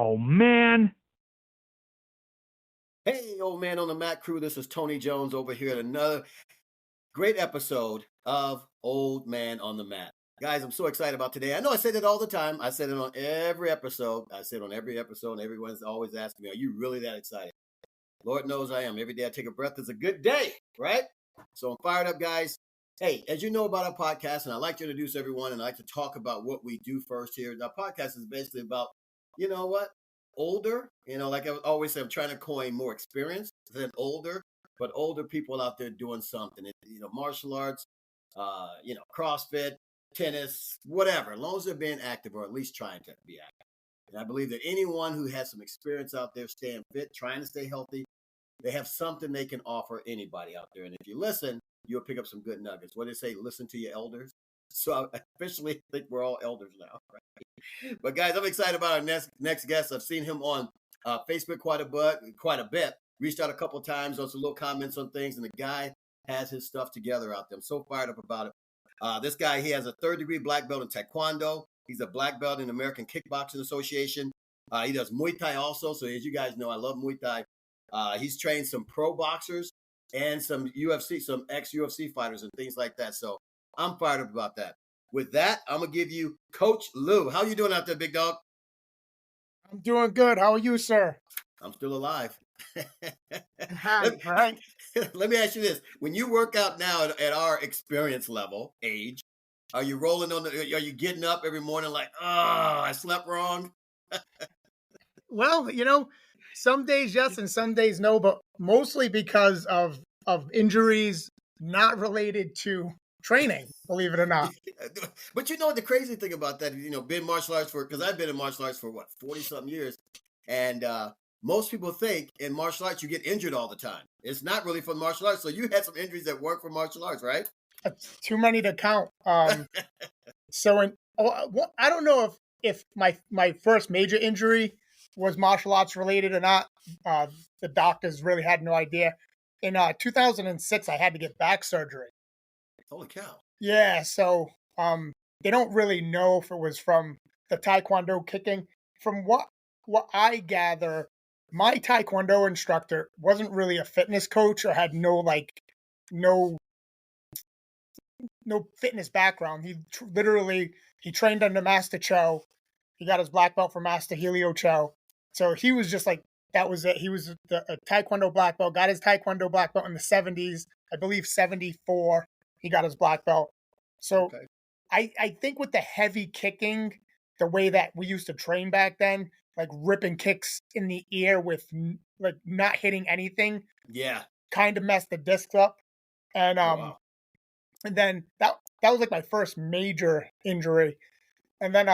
Oh, man. Hey, old man on the mat crew. This is Tony Jones over here at another great episode of Old Man on the Mat. Guys, I'm so excited about today. I know I say it all the time. I said it on every episode. I say it on every episode, and everyone's always asking me, are you really that excited? Lord knows I am. Every day I take a breath is a good day, right? So I'm fired up, guys. Hey, as you know about our podcast, and I like to introduce everyone, and I like to talk about what we do first here. Our podcast is basically about, you know what? Older, like I always say, I'm trying to coin more experience than older, but older people out there doing something. Martial arts, CrossFit, tennis, whatever, as long as they're being active or at least trying to be active. And I believe that anyone who has some experience out there staying fit, trying to stay healthy, they have something they can offer anybody out there. And if you listen, you'll pick up some good nuggets. What do they say? Listen to your elders. So I officially think we're all elders now. Right? But guys, I'm excited about our next guest. I've seen him on Facebook quite a bit. Reached out a couple of times on some little comments on things, and the guy has his stuff together out there. I'm so fired up about it. This guy, he has a 3rd-degree black belt in Taekwondo. He's a black belt in the American Kickboxing Association. He does Muay Thai also. So as you guys know, I love Muay Thai. He's trained some pro boxers and some ex-UFC fighters and things like that. So I'm fired up about that. With that, I'm going to give you Coach Lou. How you doing out there, big dog? I'm doing good. How are you, sir? I'm still alive. Right. Let me ask you this. When you work out now at our experience level, age, are you are you getting up every morning like, oh, I slept wrong? Well, some days yes and some days no, but mostly because of injuries not related to training, believe it or not. But the crazy thing about that, been martial arts because I've been in martial arts for 40-something years. And most people think in martial arts you get injured all the time. It's not really from martial arts. So you had some injuries that weren't from martial arts, right? Too many to count. I don't know if my first major injury was martial arts related or not. The doctors really had no idea. In 2006, I had to get back surgery. Holy cow. Yeah, so they don't really know if it was from the Taekwondo kicking. From what I gather, my Taekwondo instructor wasn't really a fitness coach or had no fitness background. He literally trained under Master Cho. He got his black belt from Master Helio Cho. So he was just like, that was it. He was a Taekwondo black belt, got his Taekwondo black belt in the 70s. I believe 74, he got his black belt. So okay. I think with the heavy kicking, the way that we used to train back then, like ripping kicks in the ear with like not hitting anything. Yeah. Kind of messed the discs up. And wow. And then that was like my first major injury. And then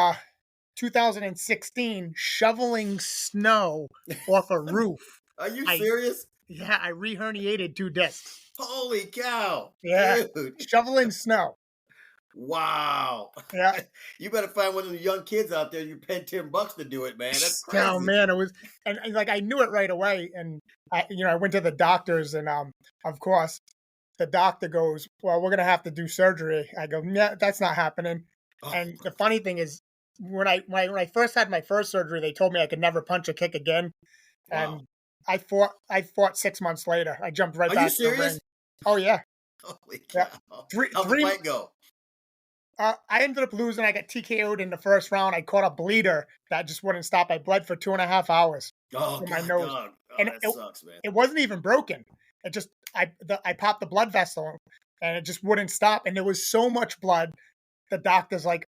2016, shoveling snow off a roof. Are you serious? Yeah, I re-herniated 2 discs. Holy cow. Yeah, dude. Shoveling snow. Wow. Yeah. You better find one of the young kids out there. You paid $10 to do it, man. That's crazy. Oh man, it was, and like I knew it right away. And I went to the doctors, and of course, the doctor goes, "Well, we're gonna have to do surgery." I go, "Yeah, that's not happening." Oh. And the funny thing is, when I first had my first surgery, they told me I could never punch or kick again. Wow. And I fought 6 months later. I jumped right back to the ring. Oh yeah. Holy cow. Yeah. How'd the fight go? I ended up losing. I got TKO'd in the first round. I caught a bleeder that just wouldn't stop. I bled for 2.5 hours. Oh, my nose. Oh, and that sucks, man. It wasn't even broken. It just I popped the blood vessel, and it just wouldn't stop. And there was so much blood. The doctor's like,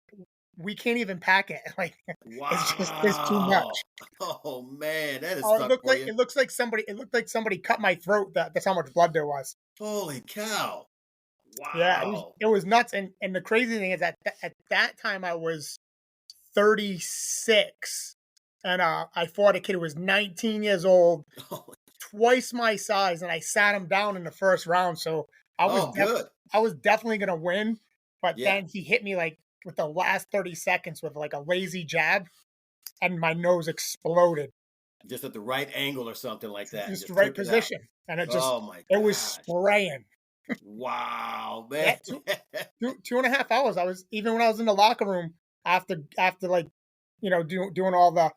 we can't even pack it. Like, wow. It's too much. Oh man, that is. It looked like somebody cut my throat. That's how much blood there was. Holy cow. Wow. Yeah, it was nuts. And the crazy thing is that at that time I was 36, and I fought a kid who was 19 years old, twice my size, and I sat him down in the first round. So I was definitely gonna win, but then he hit me like with the last 30 seconds with like a lazy jab, and my nose exploded. Just at the right angle or something like that. Just the right position, and it just it was spraying. Wow, man. Yeah, 2.5 hours. Even when I was in the locker room after like, doing all the,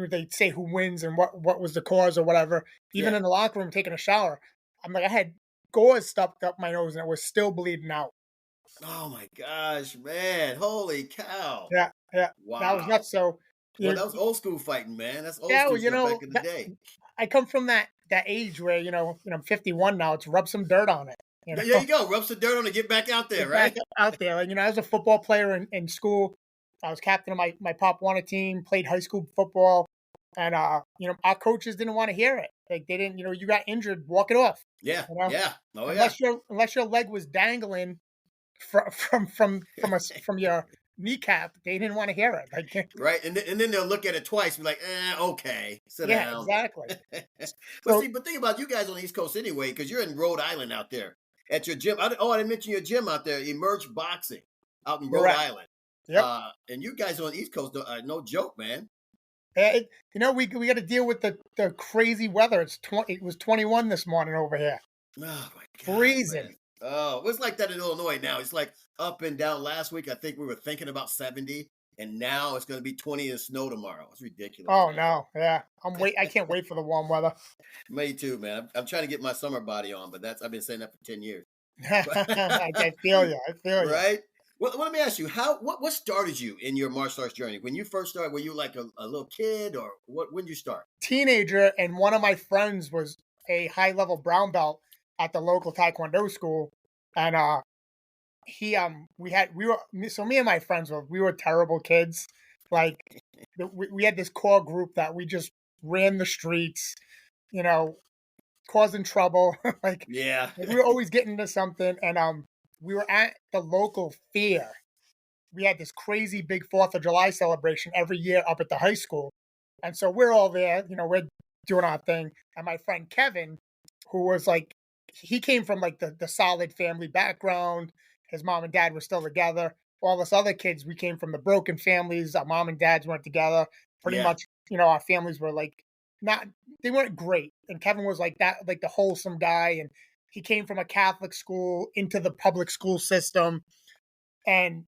they'd say who wins and what was the cause or whatever. Even Yeah. in the locker room taking a shower, I'm like, I had gauze stuffed up my nose and it was still bleeding out. Oh my gosh, man. Holy cow. Yeah, yeah, that was Wow. nuts. So, Well, you know, that was old school fighting, man. That's old yeah, well, school stuff back in the day. I come from that age where I'm 51 now. It's rub some dirt on it. There you go. Rub some dirt on it, get back out there, Get back right? out there. Like, I was a football player in school. I was captain of my Pop Warner team. Played high school football, and our coaches didn't want to hear it. Like they didn't. You got injured, walk it off. Yeah. You know, Yeah. Oh yeah. unless your leg was dangling from your kneecap, they didn't want to hear it. Like, Right. And then they'll look at it twice and be like, okay, sit yeah, down. exactly. But So see, think about you guys on the East Coast anyway, because you're in Rhode Island out there at your gym. I didn't mention your gym out there, Emerge Boxing, out in Rhode correct. Island. Yep. And you guys on the East Coast, no joke, man. We got to deal with the crazy weather. It was 21 this morning over here. Oh my God, Freezing. man. Oh, it's like that in Illinois now. It's like up and down. Last week, I think we were thinking about 70, and now it's going to be 20 and snow tomorrow. It's ridiculous. Oh man. no, yeah. I can't wait for the warm weather. Me too, man. I'm trying to get my summer body on, but I've been saying that for 10 years. I feel you. I feel you. Right? Well, let me ask you, what started you in your martial arts journey? When you first started, were you like a little kid, or when did you start? Teenager, and one of my friends was a high level brown belt at the local Taekwondo school, and me and my friends were terrible kids. Like we had this core group that we just ran the streets, causing trouble. Like Yeah. we were always getting into something, and we were at the local fair. We had this crazy big 4th of July celebration every year up at the high school. And so we're all there, we're doing our thing. And my friend Kevin, who was like, he came from like the solid family background. His mom and dad were still together. All us other kids, we came from the broken families. Our mom and dads weren't together. Pretty Yeah. much, our families were like, they weren't great. And Kevin was like that, like the wholesome guy. And he came from a Catholic school into the public school system. And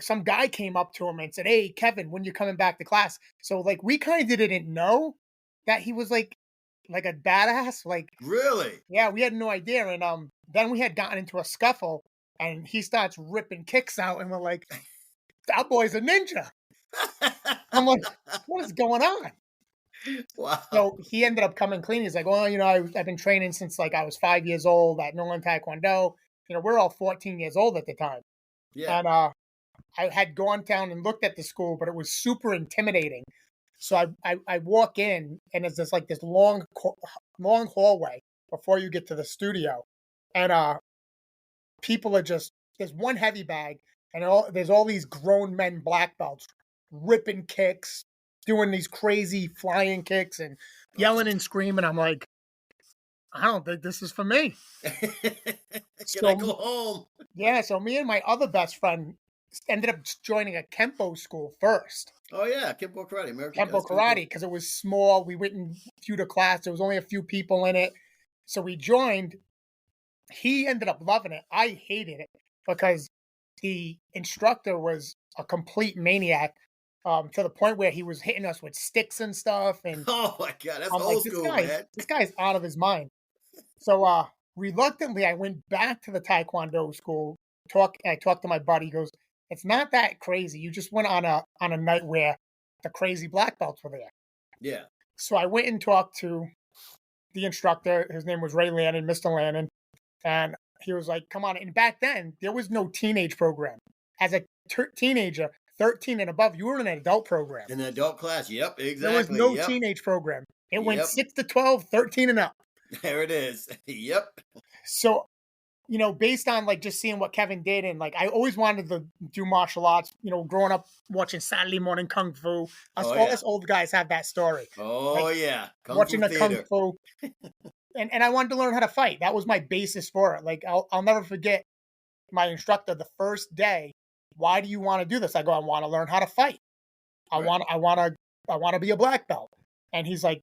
some guy came up to him and said, "Hey, Kevin, when you coming back to class?" So like we kind of didn't know that he was like a badass. Like, Really? yeah, we had no idea. And then we had gotten into a scuffle, and he starts ripping kicks out, and we're like, "That boy's a ninja." I'm like, "What is going on?" Wow. So he ended up coming clean. He's like, "Well, I've been training since like I was 5 years old at Northern Taekwondo. We're all 14 years old at the time." Yeah. And I had gone down and looked at the school, but it was super intimidating. So I walk in, and it's this long hallway before you get to the studio, and people are there's one heavy bag, and there's all these grown men black belts ripping kicks, doing these crazy flying kicks, and yelling and screaming. I'm like, I don't think this is for me. Can I go home? Yeah, so me and my other best friend ended up joining a Kempo school first. Oh yeah, Kempo karate, American Kempo karate, because it was small. We went and viewed a class. There was only a few people in it. So we joined. He ended up loving it. I hated it because the instructor was a complete maniac, to the point where he was hitting us with sticks and stuff. And Oh my God, that's I'm old like, school, man. this guy's out of his mind. So reluctantly, I went back to the Taekwondo school. I talked to my buddy. He goes, "It's not that crazy. You just went on a night where the crazy black belts were there." Yeah. So I went and talked to the instructor. His name was Ray Lannon, Mr. Lannon, and he was like, "Come on." And back then, there was no teenage program. As a teenager, 13 and above, you were in an adult program. In the adult class, yep, exactly. There was no yep. teenage program. It went Yep. 6 to 12, 13 and up. There it is. Yep. So, based on like just seeing what Kevin did, and like I always wanted to do martial arts, growing up watching Saturday Morning Kung Fu. All us old guys have that story. Oh Like, yeah. watching the Kung Fu. And I wanted to learn how to fight. That was my basis for it. Like I'll never forget my instructor the first day. "Why do you want to do this?" I go, "I want to learn how to fight. I want to be a black belt." And he's like,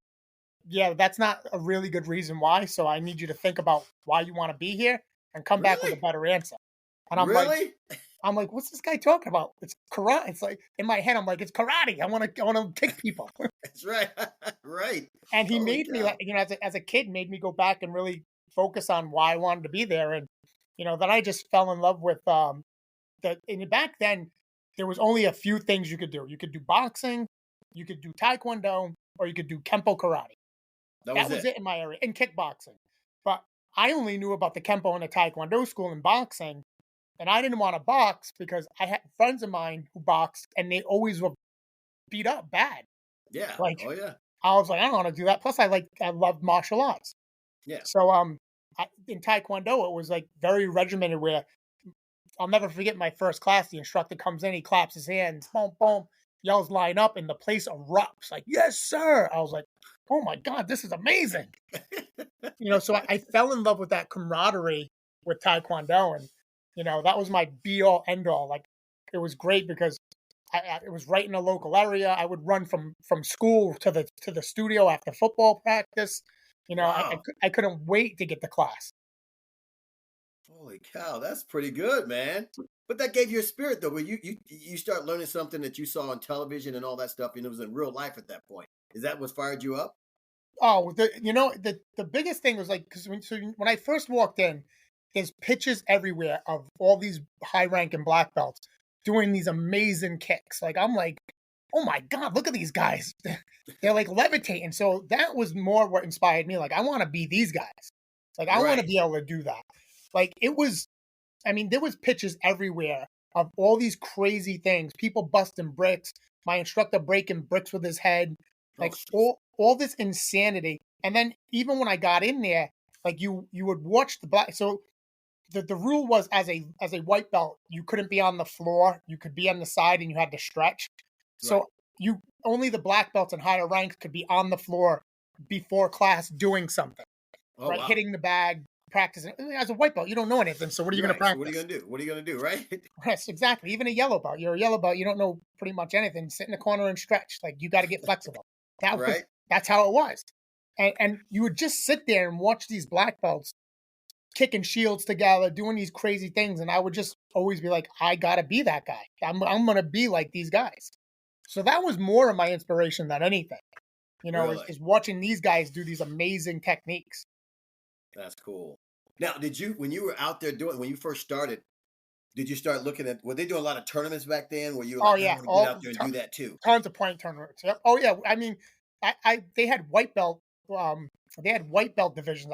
"Yeah, that's not a really good reason why. So I need you to think about why you want to be here and come back with a better answer." And I'm like, Really? I'm like, what's this guy talking about? It's karate. It's like in my head, I'm like, it's karate. I want to kick people. That's right. Right. And he Holy made me like, cow. as a kid, made me go back and really focus on why I wanted to be there. And then I just fell in love with and back then there was only a few things you could do. You could do boxing, you could do taekwondo, or you could do kempo karate. That That was was it. it in my area, and kickboxing. But I only knew about the kempo and the taekwondo school and boxing, and I didn't want to box because I had friends of mine who boxed, and they always were beat up bad. Yeah. Like Oh yeah. I was like, I don't want to do that. Plus, I love martial arts. Yeah. So in taekwondo, it was like very regimented. Where I'll never forget my first class. The instructor comes in, he claps his hands, boom, boom, yells, line up, and the place erupts. Like, yes, sir. I was like, oh my god, this is amazing. So I fell in love with that camaraderie with taekwondo, and that was my be all end all. Like, it was great because it was right in the local area. I would run from school to the studio after football practice. Wow. I couldn't wait to get to class. Holy cow. That's pretty good, man. But that gave you a spirit though, where you start learning something that you saw on television and all that stuff, and it was in real life at that point. Is that what fired you up? Oh, the biggest thing was like because when I first walked in, there's pictures everywhere of all these high ranking black belts doing these amazing kicks. Like I'm like, oh my god, look at these guys. They're like levitating. So that was more what inspired me. Like I want to be these guys. Like I want to Right. be able to do that. Like it was. I mean, there was pictures everywhere of all these crazy things. People busting bricks. My instructor breaking bricks with his head. Oh, Like jeez. all this insanity. And then even when I got in there, like you would watch the black. So the rule was as a white belt, you couldn't be on the floor. You could be on the side, and you had to stretch. Right. So you only the black belts and higher ranks could be on the floor before class doing something, Oh right? wow. Hitting the bag, practicing. As a white belt, you don't know anything. So what are you You're going to right. So what are you practice? gonna do? What are you gonna do? Right. Yes, exactly. Even a yellow belt. You're a yellow belt. You don't know pretty much anything. Sit in the corner and stretch. Like you got to get flexible. Right. That's how it was. And you would just sit there and watch these black belts kicking shields together, doing these crazy things, and I would just always be like, I gotta be that guy. I'm gonna be like these guys. So that was more of my inspiration than anything. Really. Is watching these guys do these amazing techniques. That's cool. Now, did you when you were out there doing when you first started? Did you start looking at? Were they doing a lot of tournaments back then? Where you were Oh like, I yeah, want to get out there and do that too? tons of point tournaments. Yep. Oh yeah. I mean, I they had white belt. Um, they had white belt divisions.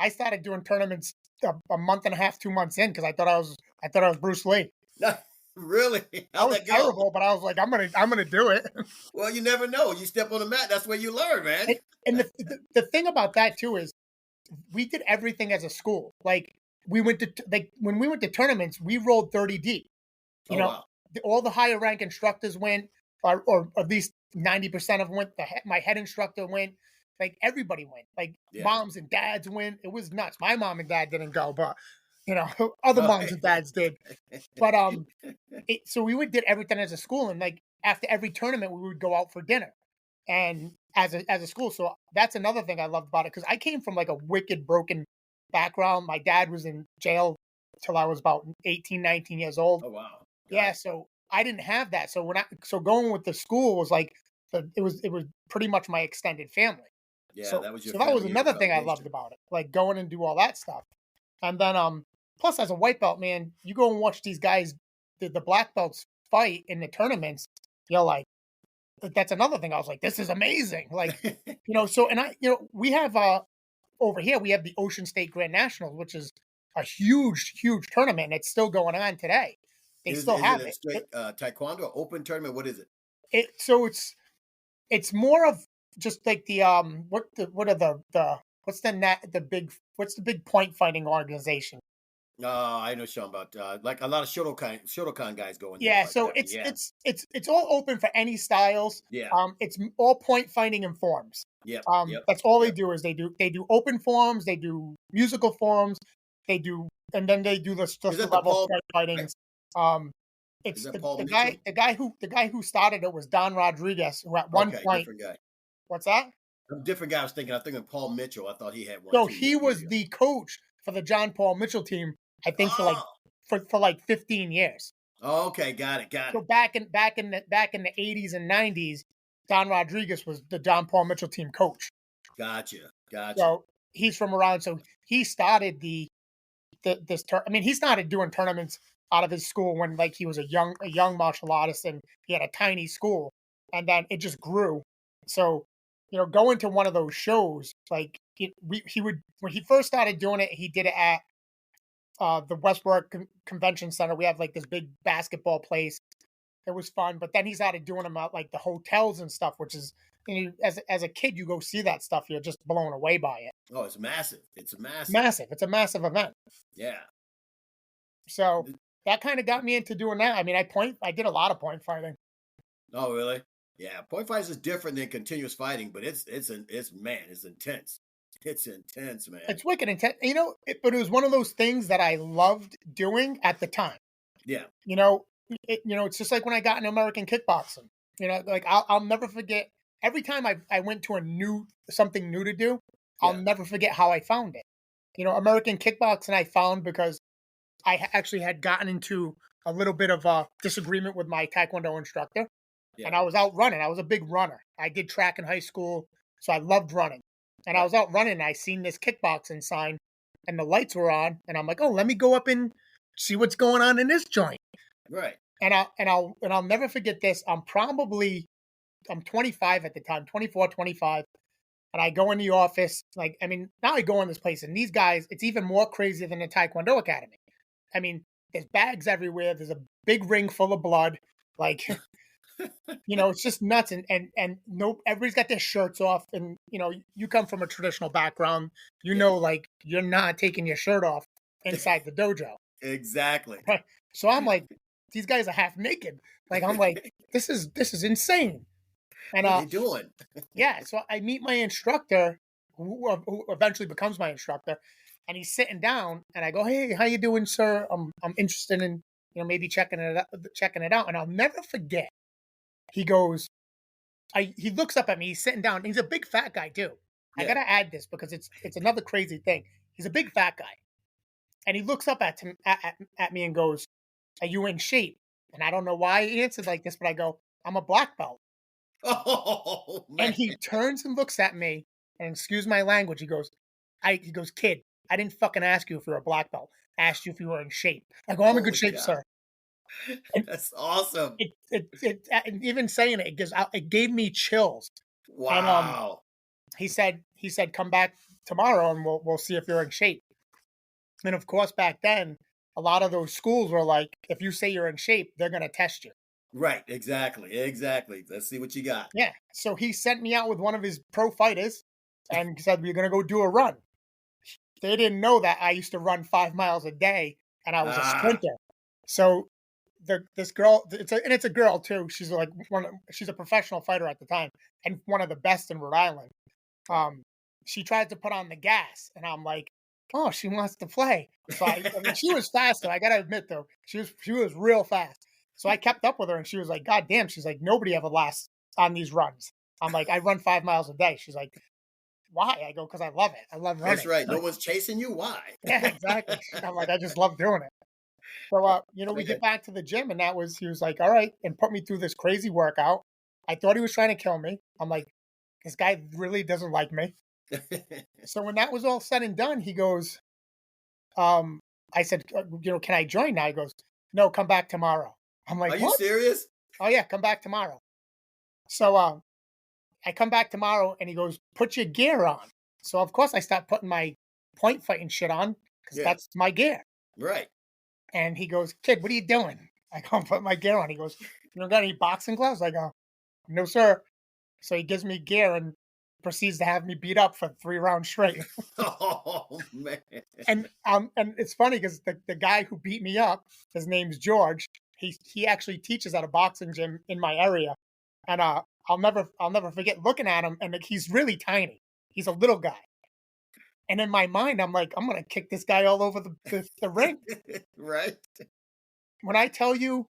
I started doing tournaments a month and a half, 2 months in because I thought I was Bruce Lee. No, really? I How'd was that go? terrible, but I was like, I'm gonna do it. Well, you never know. You step on the mat. That's where you learn, man. And the thing about that too is we did everything as a school. Like we went to like when we went to tournaments, we rolled 30 deep. You Oh know, wow. all the higher rank instructors went, or at least 90% of them went. My head instructor went. Like everybody went. Like Yeah. moms and dads went. It was nuts. My mom and dad didn't go, but other moms Right. and dads did. But so we did everything as a school, and like after every tournament, we would go out for dinner, and as a school. So that's another thing I loved about it because I came from like a wicked broken background. My dad was in jail till I was about 18, 19 years old. Oh wow. Got Yeah, it. so I didn't have that. So going with the school was like it was pretty much my extended family. Yeah, So that was your so that was family and your another thing I loved foundation. about it, like going and do all that stuff. And then plus as a white belt, man, you go and watch these guys, the black belts fight in the tournaments. You're like, that's another thing. I was like, this is amazing. Like, so and we have over here we have the Ocean State Grand Nationals, which is a huge, huge tournament, and it's still going on today. They still Is it have a it. straight taekwondo open tournament? What is it? So it's more of just like the what are the what's what's the big point fighting organization? I know Sean about like a lot of Shotokan guys go in there and Yeah, fight so that one. Yeah. it's all open for any styles. Yeah. It's all point fighting and forms. Yep. Yep. That's all they Yep. do is they do open forms, they do musical forms, they do, and then they do Is just the that the level Paul? point Right? fightings. Um, Is it's that the, Paul the Mitchell? guy the guy who started it was Don Rodriguez, who at one Okay, point, different guy. what's that? A different guy. I was thinking. I'm thinking Paul Mitchell. I thought he had one No, too he years was ago. the coach for the John Paul Mitchell team, I think for like Oh. for like 15 years. Oh, okay, got it. So back in the 80s and 90s, Don Rodriguez was the John Paul Mitchell team coach. Gotcha. So he's from around. So he started he started doing tournaments out of his school when like he was a young martial artist, and he had a tiny school, and then it just grew. So, going to one of those shows, like he would, when he first started doing it, he did it at the West Warwick Convention Center. We have like this big basketball place. It was fun, but then he started doing them at like the hotels and stuff, which is, as a kid, you go see that stuff, you're just blown away by it. Oh, it's massive. It's massive. Massive. It's a massive event. Yeah. So that kind of got me into doing that. I mean, I did a lot of point fighting. Oh, really? Yeah. Point fights is different than continuous fighting, but it's intense. It's intense, man. It's wicked intense. But it was one of those things that I loved doing at the time. Yeah. It's just like when I got into American Kickboxing. Like I'll never forget. Every time I went to something new to do, I'll never forget how I found it. American Kickboxing I found because I actually had gotten into a little bit of a disagreement with my Taekwondo instructor. Yeah. And I was out running. I was a big runner. I did track in high school, so I loved running. And I was out running, and I seen this kickboxing sign, and the lights were on, and I'm like, oh, let me go up and see what's going on in this joint. Right. And I'll never forget this. I'm 25 at the time, 24, 25. And I go in the office, now I go in this place, and these guys, it's even more crazy than the Taekwondo Academy. I mean, there's bags everywhere. There's a big ring full of blood. Like, it's just nuts. And no, everybody's got their shirts off. And, you come from a traditional background, like you're not taking your shirt off inside the dojo. Exactly. Right. So I'm like, these guys are half naked. Like, I'm like, this is insane. And what are you doing? Yeah. So I meet my instructor, who eventually becomes my instructor, and he's sitting down, and I go, hey, how you doing, sir? I'm interested in, maybe checking it out. And I'll never forget. He goes, he looks up at me. He's sitting down. He's a big fat guy too. Yeah. I gotta add this because it's another crazy thing. He's a big fat guy, and he looks up at me and goes, "Are you in shape?" And I don't know why he answered like this, but I go, "I'm a black belt." Oh man! And he turns and looks at me, and excuse my language. He goes, "Kid, I didn't fucking ask you if you were a black belt. I asked you if you were in shape." I go, "I'm in good shape, God. Sir." And that's awesome. And even saying it gave me chills. Wow. And he said, come back tomorrow and we'll see if you're in shape. And of course, back then, a lot of those schools were like, if you say you're in shape, they're going to test you. Right. Exactly. Let's see what you got. Yeah. So he sent me out with one of his pro fighters and said, we're going to go do a run. They didn't know that I used to run 5 miles a day and I was a sprinter. So this girl, it's a girl too. She's like she's a professional fighter at the time and one of the best in Rhode Island. She tried to put on the gas, and I'm like, oh, she wants to play. So she was fast though. I gotta admit though, she was real fast. So I kept up with her, and she was like, God damn. She's like, nobody ever lasts on these runs. I'm like, I run 5 miles a day. She's like, why? I go, because I love it. I love running. That's right. No one's chasing you. Why? Yeah, exactly. I'm like, I just love doing it. So, we get back to the gym, and he was like, all right, and put me through this crazy workout. I thought he was trying to kill me. I'm like, this guy really doesn't like me. So when that was all said and done, he goes, I said, can I join now? He goes, no, come back tomorrow. I'm like, are you serious? Oh, yeah, come back tomorrow. So I come back tomorrow, and he goes, put your gear on. So, of course, I start putting my point fighting shit on because that's my gear. Right. And he goes, kid, what are you doing? I go, put my gear on. He goes, you don't got any boxing gloves? I go, no, sir. So he gives me gear and proceeds to have me beat up for 3 rounds straight. Oh, man. And it's funny because the guy who beat me up, his name's George. He actually teaches at a boxing gym in my area. And I'll never forget looking at him, and he's really tiny. He's a little guy. And in my mind, I'm like, I'm going to kick this guy all over the ring. Right. When I tell you,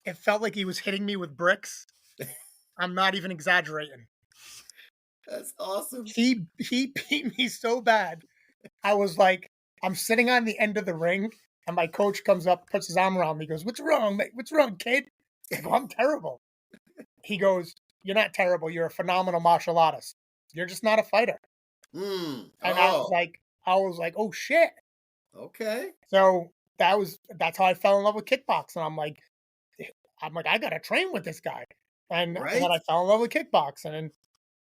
it felt like he was hitting me with bricks. I'm not even exaggerating. That's awesome. He beat me so bad. I was like, I'm sitting on the end of the ring, And my coach comes up, puts his arm around me, goes, "What's wrong, mate? What's wrong, kid?" I go, "I'm terrible." He goes, "You're not terrible. You're a phenomenal martial artist. You're just not a fighter." And Oh, I was like, "Oh shit." okay. So that's how I fell in love with kickboxing. I'm like, I gotta train with this guy. And then Right? I fell in love with kickboxing. And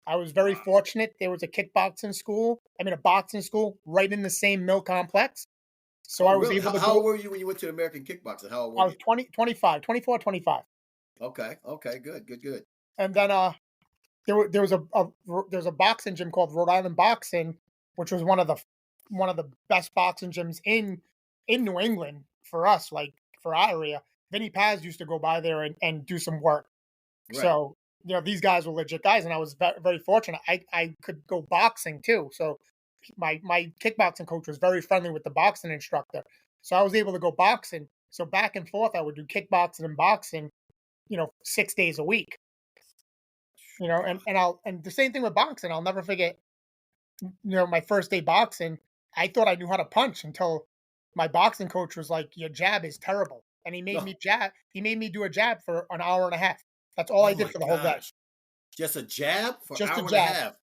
I was very Wow. fortunate. There was a kickboxing school, a boxing school right in the same mill complex. So Oh, I was really? able to How old go. were you when you went to American Kickboxing? How old I were was you? 20, 25, 24, 25. Okay. Okay. Good. Good. Good. And then there was a boxing gym called Rhode Island Boxing, which was one of the best boxing gyms in New England for us, like for our area. Vinny Paz used to go by there and do some work. Right. So these guys were legit guys, and I was very fortunate. I could go boxing too. So my kickboxing coach was very friendly with the boxing instructor. So I was able to go boxing. So back and forth, I would do kickboxing and boxing, 6 days a week. Wow. And the same thing with boxing. I'll never forget, my first day boxing, I thought I knew how to punch until my boxing coach was like, "Your jab is terrible." And No. he made me do a jab for an hour and a half. That's all I Oh did my for the whole day. gosh. Just a jab for an Just a hour and a jab. half.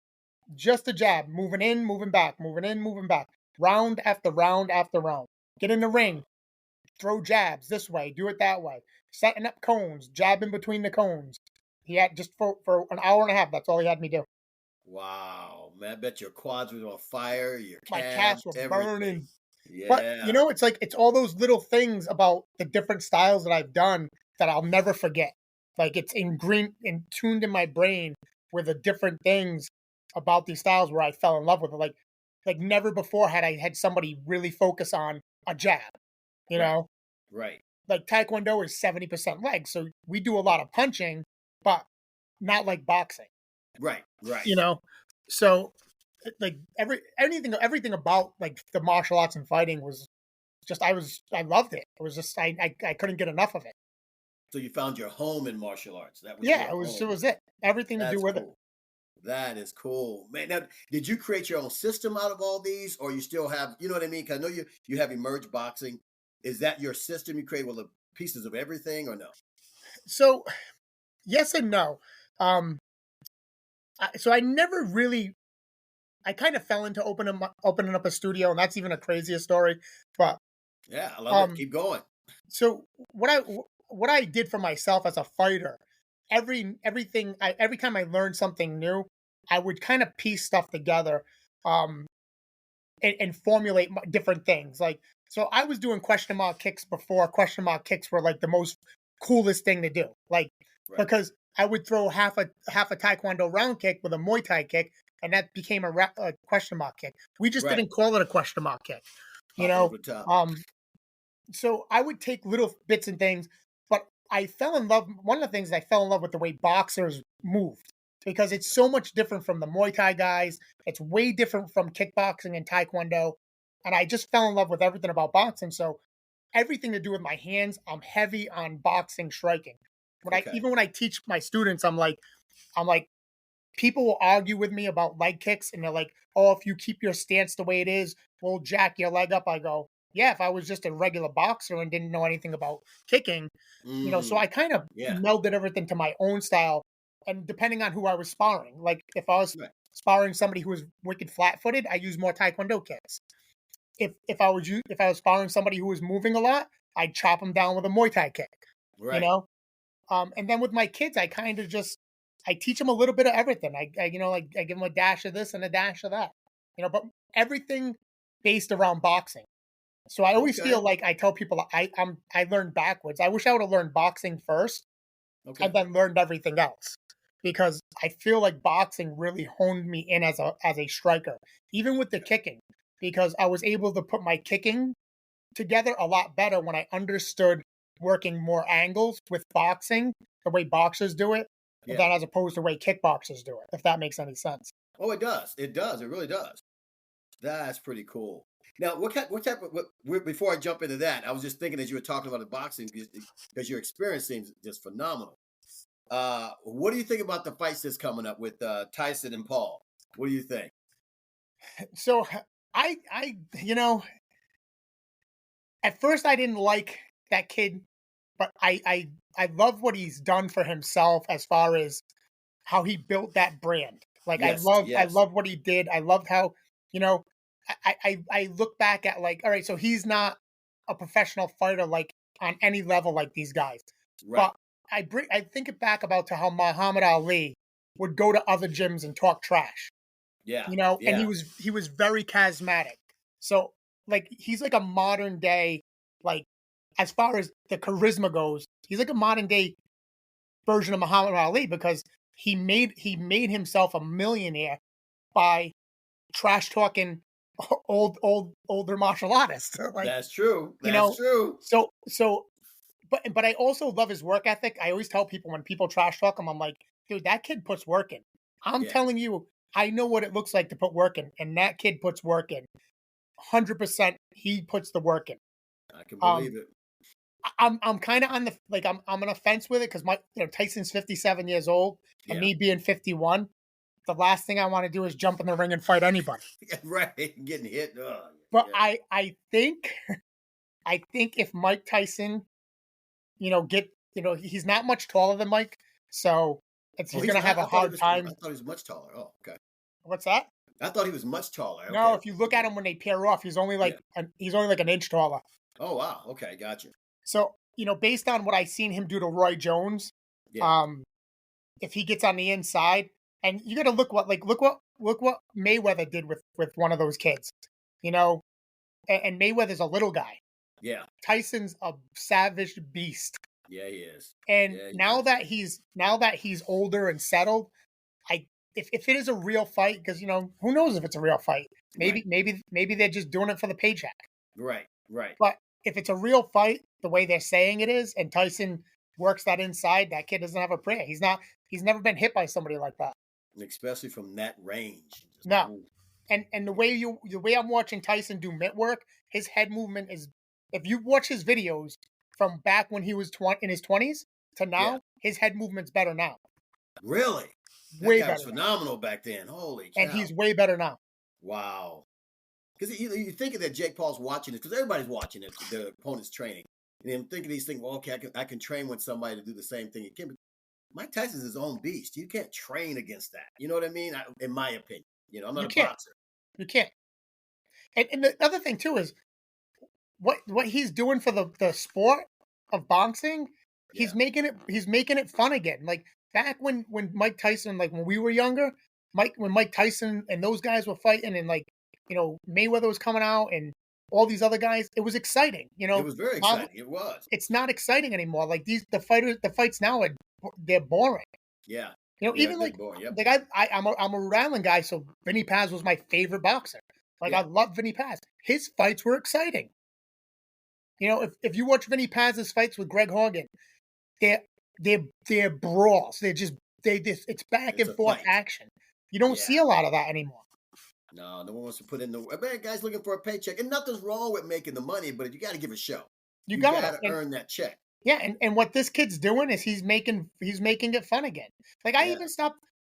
Just a jab. Moving in, moving back, moving in, moving back. Round after round after round. Get in the ring, throw jabs this way, do it that way. Setting up cones, jab in between the cones. He had just for an hour and a half, that's all he had me do. Wow, man. I bet your quads were on fire, your My calves, calves were everything. burning. But Yeah. it's all those little things about the different styles that I've done that I'll never forget. Like it's and tuned in my brain with the different things about these styles where I fell in love with it. Like never before had I had somebody really focus on a jab. You Right. know, Right. like Taekwondo is 70% legs, so we do a lot of punching, but not like boxing. Right. Right. You know, so like everything about like the martial arts and fighting was just I loved it. It was just I couldn't get enough of it. So you found your home in martial arts. That was Yeah, your it home. was it. Everything to do That's with it. cool. That is cool, man. Now, did you create your own system out of all these, or you still have, you know what I mean? Because I know you have emerged boxing. Is that your system you create with the pieces of everything, or no? So yes and no. Um, so I never really. I kind of fell into opening up a studio, and that's even a crazier story. But Yeah, I love it. um, Keep going. so what I did for myself as a fighter, every time I learned something new, I would kind of piece stuff together. Um, and formulate different things. Like, so I was doing question mark kicks before question mark kicks were like the most coolest thing to do. Like, Right. because I would throw half a Taekwondo round kick with a Muay Thai kick, and that became a question mark kick. We just Right. didn't call it a question mark kick, you Pop it know. over the top. Um, so I would take little bits and things, but I fell in love. One of the things I fell in love with the way boxers moved because it's so much different from the Muay Thai guys. It's way different from kickboxing and Taekwondo, and I just fell in love with everything about boxing. So everything to do with my hands, I'm heavy on boxing striking. Okay. When I teach my students, I'm like, people will argue with me about leg kicks and they're like, "Oh, if you keep your stance the way it is, we'll jack your leg up." I go, "Yeah, if I was just a regular boxer and didn't know anything about kicking, so I Mm, kind of yeah. melded everything to my own style and depending on who I was sparring. Like if I was Right. sparring somebody who was wicked flat-footed, I use more taekwondo kicks. If I was sparring somebody who was moving a lot, I'd chop them down with a Muay Thai kick, you Right. know? And then with my kids, I kind of just I teach them a little bit of everything. Like I give them a dash of this and a dash of that. But everything based around boxing. So I always feel Okay. like I tell people I learned backwards. I wish I would have learned boxing first and Okay. then learned everything else because I feel like boxing really honed me in as a striker, even with the kicking, because I was able to put my kicking together a lot better when I understood working more angles with boxing, the way boxers do it, Yeah. than as opposed to the way kickboxers do it, if that makes any sense. Oh, it does. It does. It really does. That's pretty cool. Now, what type of before I jump into that, I was just thinking as you were talking about the boxing because your experience seems just phenomenal. What do you think about the fights that's coming up with Tyson and Paul? What do you think? So I at first I didn't like that kid, but I love what he's done for himself as far as how he built that brand. Like Yes, I yes, love what he did. I loved how, you know, I look back at like, all right, so he's not a professional fighter like on any level like these guys. right. But I think it back about to how Muhammad Ali would go to other gyms and talk trash, Yeah, and yeah. he was very charismatic. So like he's like a modern day, like as far as the charisma goes, he's like a modern day version of Muhammad Ali because he made himself a millionaire by trash talking older martial artists. Like, That's true. you That's know, true. so but I also love his work ethic. I always tell people when people trash talk him, I'm like, dude, that kid puts work in. I'm Yeah, telling you, I know what it looks like to put work in, and that kid puts work in. 100%, he puts the work in. I can Um, believe it. I'm kind of on the like I'm on a fence with it because my Tyson's 57 years old, and Yeah, me being 51. The last thing I want to do is jump in the ring and fight anybody. right. Getting hit. Oh, But yeah. I think I think if Mike Tyson, he's not much taller than Mike, so Oh, he's he's gonna have not. a I thought he hard was. I time. thought he was much taller. Oh, okay. What's that? I thought he was much taller. No, Okay. if you look at him when they pair off, Yeah. he's only like an inch taller. Oh, wow. Okay, gotcha. So based on what I seen him do to Roy Jones, Yeah. um, if he gets on the inside, and you got to look what Mayweather did with one of those kids, you know, and Mayweather's a little guy. Yeah. Tyson's a savage beast. Yeah, he is. And Yeah, he now is. that he's older and settled, I if it is a real fight, because who knows if it's a real fight? Right. Maybe they're just doing it for the paycheck. Right. Right. But if it's a real fight, the way they're saying it is, and Tyson works that inside, that kid doesn't have a prayer. He's never been hit by somebody like that. Especially from that range. Just, No. ooh. And the way I'm watching Tyson do mitt work, his head movement is, if you watch his videos from back when he was in his 20s to Yeah. now, his head movement's better now. Really? That Way guy was better now. phenomenal back then. Holy And cow. he's way better now. Wow. Because you thinking that Jake Paul's watching it, because everybody's watching it, the opponent's training. And I'm thinking these things, well, okay, I can train with somebody to do the same thing again. But Mike Tyson's his own beast. You can't train against that. You know what I mean? In my opinion. I'm You not a can't. boxer. You can't. And the other thing too is what he's doing for the sport of boxing. Yeah. He's making it fun again. Like back when Mike Tyson, like when we were younger, when Mike Tyson and those guys were fighting, and like Mayweather was coming out and all these other guys, it was exciting. It was very Now exciting. It was. it's not exciting anymore. Like the fights now they're boring. Yeah. Yeah, Even good like boy. Yep. I'm a Rhode Island guy, so Vinny Paz was my favorite boxer. Like Yeah. I love Vinny Paz. His fights were exciting. If you watch Vinny Paz's fights with Greg Hogan, they're brawls. It's back It's and a forth fight. action. You don't see Yeah. a lot of that anymore. No one wants to put in the man. Guys looking for a paycheck, and nothing's wrong with making the money, but you got to give a show. You You got got it. to earn that check. Yeah, and what this kid's doing is he's making it fun again. Like Yeah.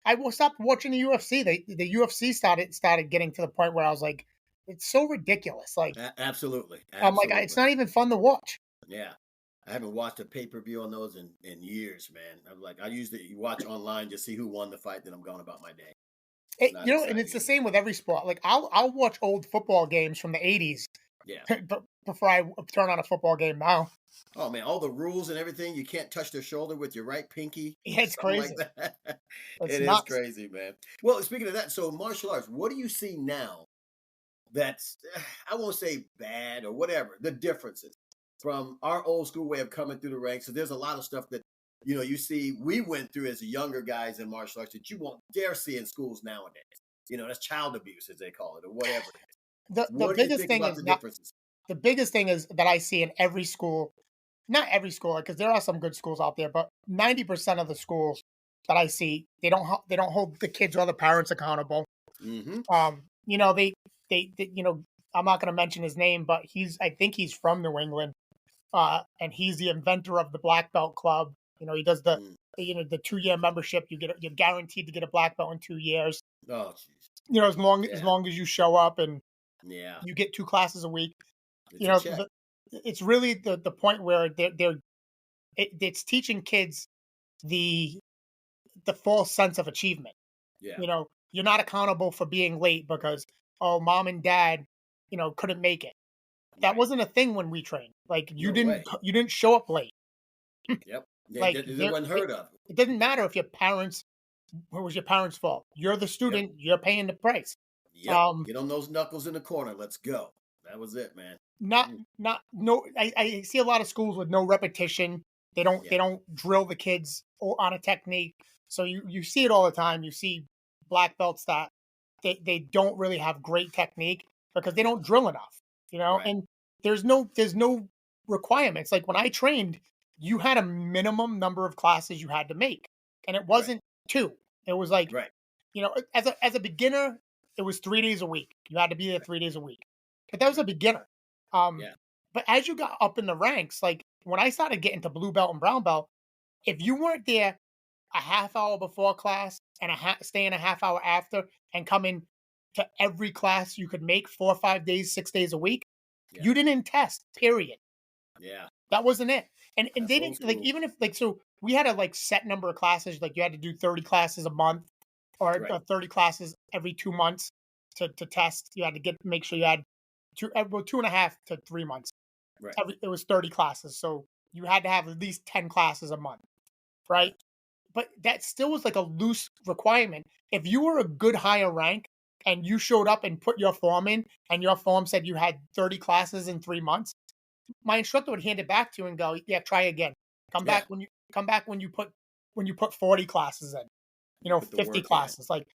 I will stop watching the UFC. The UFC started getting to the point where I was like, it's so ridiculous. Like Absolutely. I'm like, it's Absolutely. not even fun to watch. Yeah. I haven't watched a pay-per-view on those in years, man. I'm like, I usually watch online just see who won the fight, then I'm going about my day. Not And exciting it's the anymore. same with every sport. Like I'll watch old football games from the '80s Yeah. before I turn on a football game now. Oh man, all the rules and everything. You can't touch their shoulder with your right pinky. Yeah, it's Something like crazy. that. It's It is nuts. crazy, man. Well, speaking of that, so martial arts, what do you see now that's, I won't say bad or whatever, the differences from our old school way of coming through the ranks? So there's a lot of stuff that, you see, we went through as younger guys in martial arts that you won't dare see in schools nowadays. That's child abuse, as they call it, or whatever it is. The What do you biggest think thing about is the not differences? the biggest thing is that I see in every school, not every school, because there are some good schools out there, but 90% of the schools that I see, they don't hold the kids or the parents accountable. Mm-hmm. They I'm not going to mention his name, but I think he's from New England, and he's the inventor of the black belt club. He does the Mm. the 2-year membership. You're guaranteed to get a black belt in 2 years. Oh, jeez. As Yeah. long as you show up and Yeah. you get 2 classes a week. It's a check. it's really the point where it's teaching kids the false sense of achievement. Yeah. You know, you're not accountable for being late because, oh, mom and dad, couldn't make it. That Right. wasn't a thing when we trained. Like No way. you didn't show up late. Yep. Yeah, Like it wasn't heard of. it doesn't matter if your parents, what was your parents' fault. You're the Yep. student. You're paying the price. Yep. Um, Get on those knuckles in the corner. Let's go. That was it, man. not Mm. not no. I see a lot of schools with no repetition. They Yeah. don't drill the kids on a technique. So you see it all the time. You see black belts that they don't really have great technique because they don't drill enough. Right. And there's no requirements. Like when I trained, you had a minimum number of classes you had to make, and it Right. wasn't two. It was like, Right. as a beginner, it was 3 days a week. You had to be there 3 days a week, but that was a beginner. Um, Yeah. but as you got up in the ranks, like when I started getting to blue belt and brown belt, if you weren't there a half hour before class and staying a half hour after and coming to every class you could make 4 or 5 days, 6 days a week, Yeah. you didn't test. Period. Yeah. That wasn't it. And That's they old didn't, like, school. even if, like, so we had a like set number of classes, like you had to do 30 classes a month or Right. 30 classes every 2 months to test. You had to make sure you had 2.5 to 3 months. Right. It was 30 classes. So you had to have at least 10 classes a month, right? But that still was like a loose requirement. If you were a good higher rank and you showed up and put your form in and your form said you had 30 classes in 3 months, my instructor would hand it back to you and go, yeah, try again. Come Yeah. back when you put 40 classes in, Put the 50 work in. classes. Like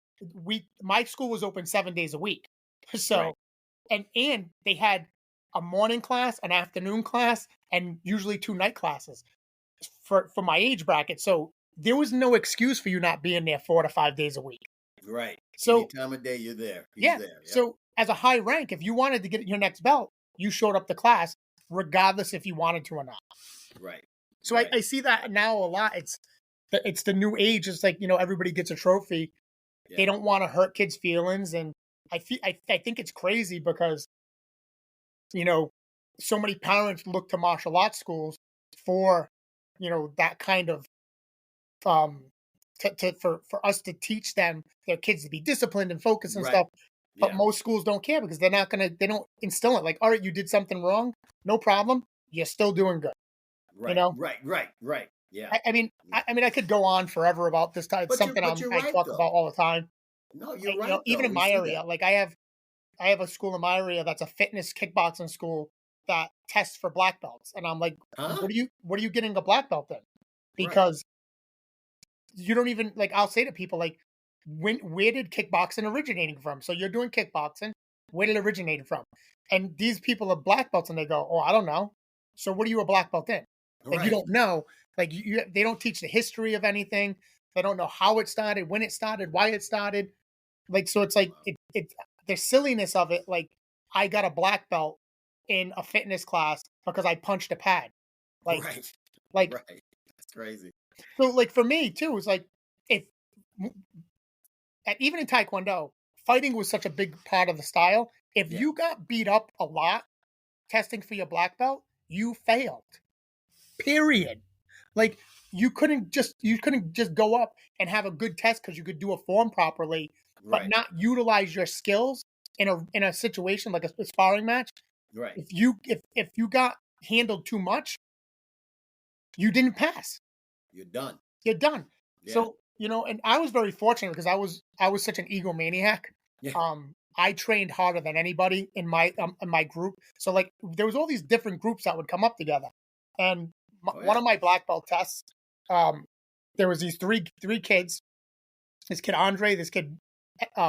my school was open 7 days a week. So Right. and they had a morning class, an afternoon class, and usually 2 night classes for my age bracket. So there was no excuse for you not being there 4 to 5 days a week. Right. So Any time of day you're there. He's yeah. there. Yep. So as a high rank, if you wanted to get your next belt, you showed up to class, regardless if you wanted to or not. Right. So Right. I see that now a lot. It's the new age. It's like, everybody gets a trophy. Yeah. They don't want to hurt kids' feelings, and I think it's crazy because so many parents look to martial arts schools for that kind of for us to teach their kids to be disciplined and focused and Right. stuff. But Yeah. most schools don't care because they don't instill it. Like, all right, you did something wrong, no problem, you're still doing good. Right. know? Right. Yeah. I could go on forever about this type. It's But you're something you're I right talk though. about all the time. No, you're right Even though. in We my see area, that. like I have a school in my area that's a fitness kickboxing school that tests for black belts, and I'm like, Huh? what are you getting a black belt in? Right. Because you don't even, like, I'll say to people, like, where did kickboxing originating from? So you're doing kickboxing, where did it originate from? And these people are black belts and they go, oh, I don't know. So what are you a black belt in? Like, you Right. don't know. Like, they don't teach the history of anything. They don't know how it started, when it started, why it started. Like, so it's like it the silliness of it. Like, I got a black belt in a fitness class because I punched a pad. Like, Right. like Right. That's crazy. so, like, for me too, it's like, if even in Taekwondo, fighting was such a big part of the style. If Yeah. you got beat up a lot testing for your black belt, you failed. Period. Like, you couldn't just go up and have a good test because you could do a form properly, but Right. not utilize your skills in a situation like a sparring match. Right. If you got handled too much, you didn't pass. You're done. You're done. Yeah. So, and I was very fortunate because I was such an egomaniac. Yeah. I trained harder than anybody in my group. So, like, there was all these different groups that would come up together. And Oh, one yeah. of my black belt tests, there was these three kids. This kid Andre, this kid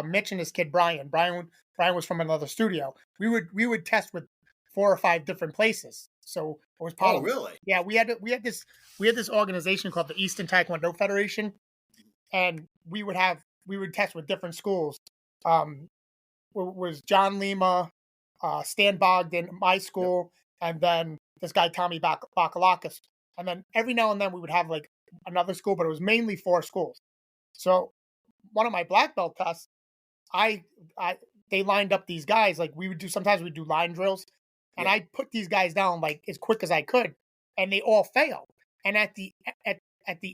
Mitch, and this kid Brian. Brian was from another studio. We would test with 4 or 5 different places. So it was part Oh, of really? Yeah, we had this organization called the Eastern Taekwondo Federation, and we would test with different schools. Was John Lima, Stan Bogdan, my school, and then this guy Tommy Bakalakis. And then every now and then we would have like another school, but it was mainly 4 schools. So one of my black belt tests, they lined up these guys. Like, sometimes we'd do line drills, and I put these guys down like as quick as I could, and they all failed. And at the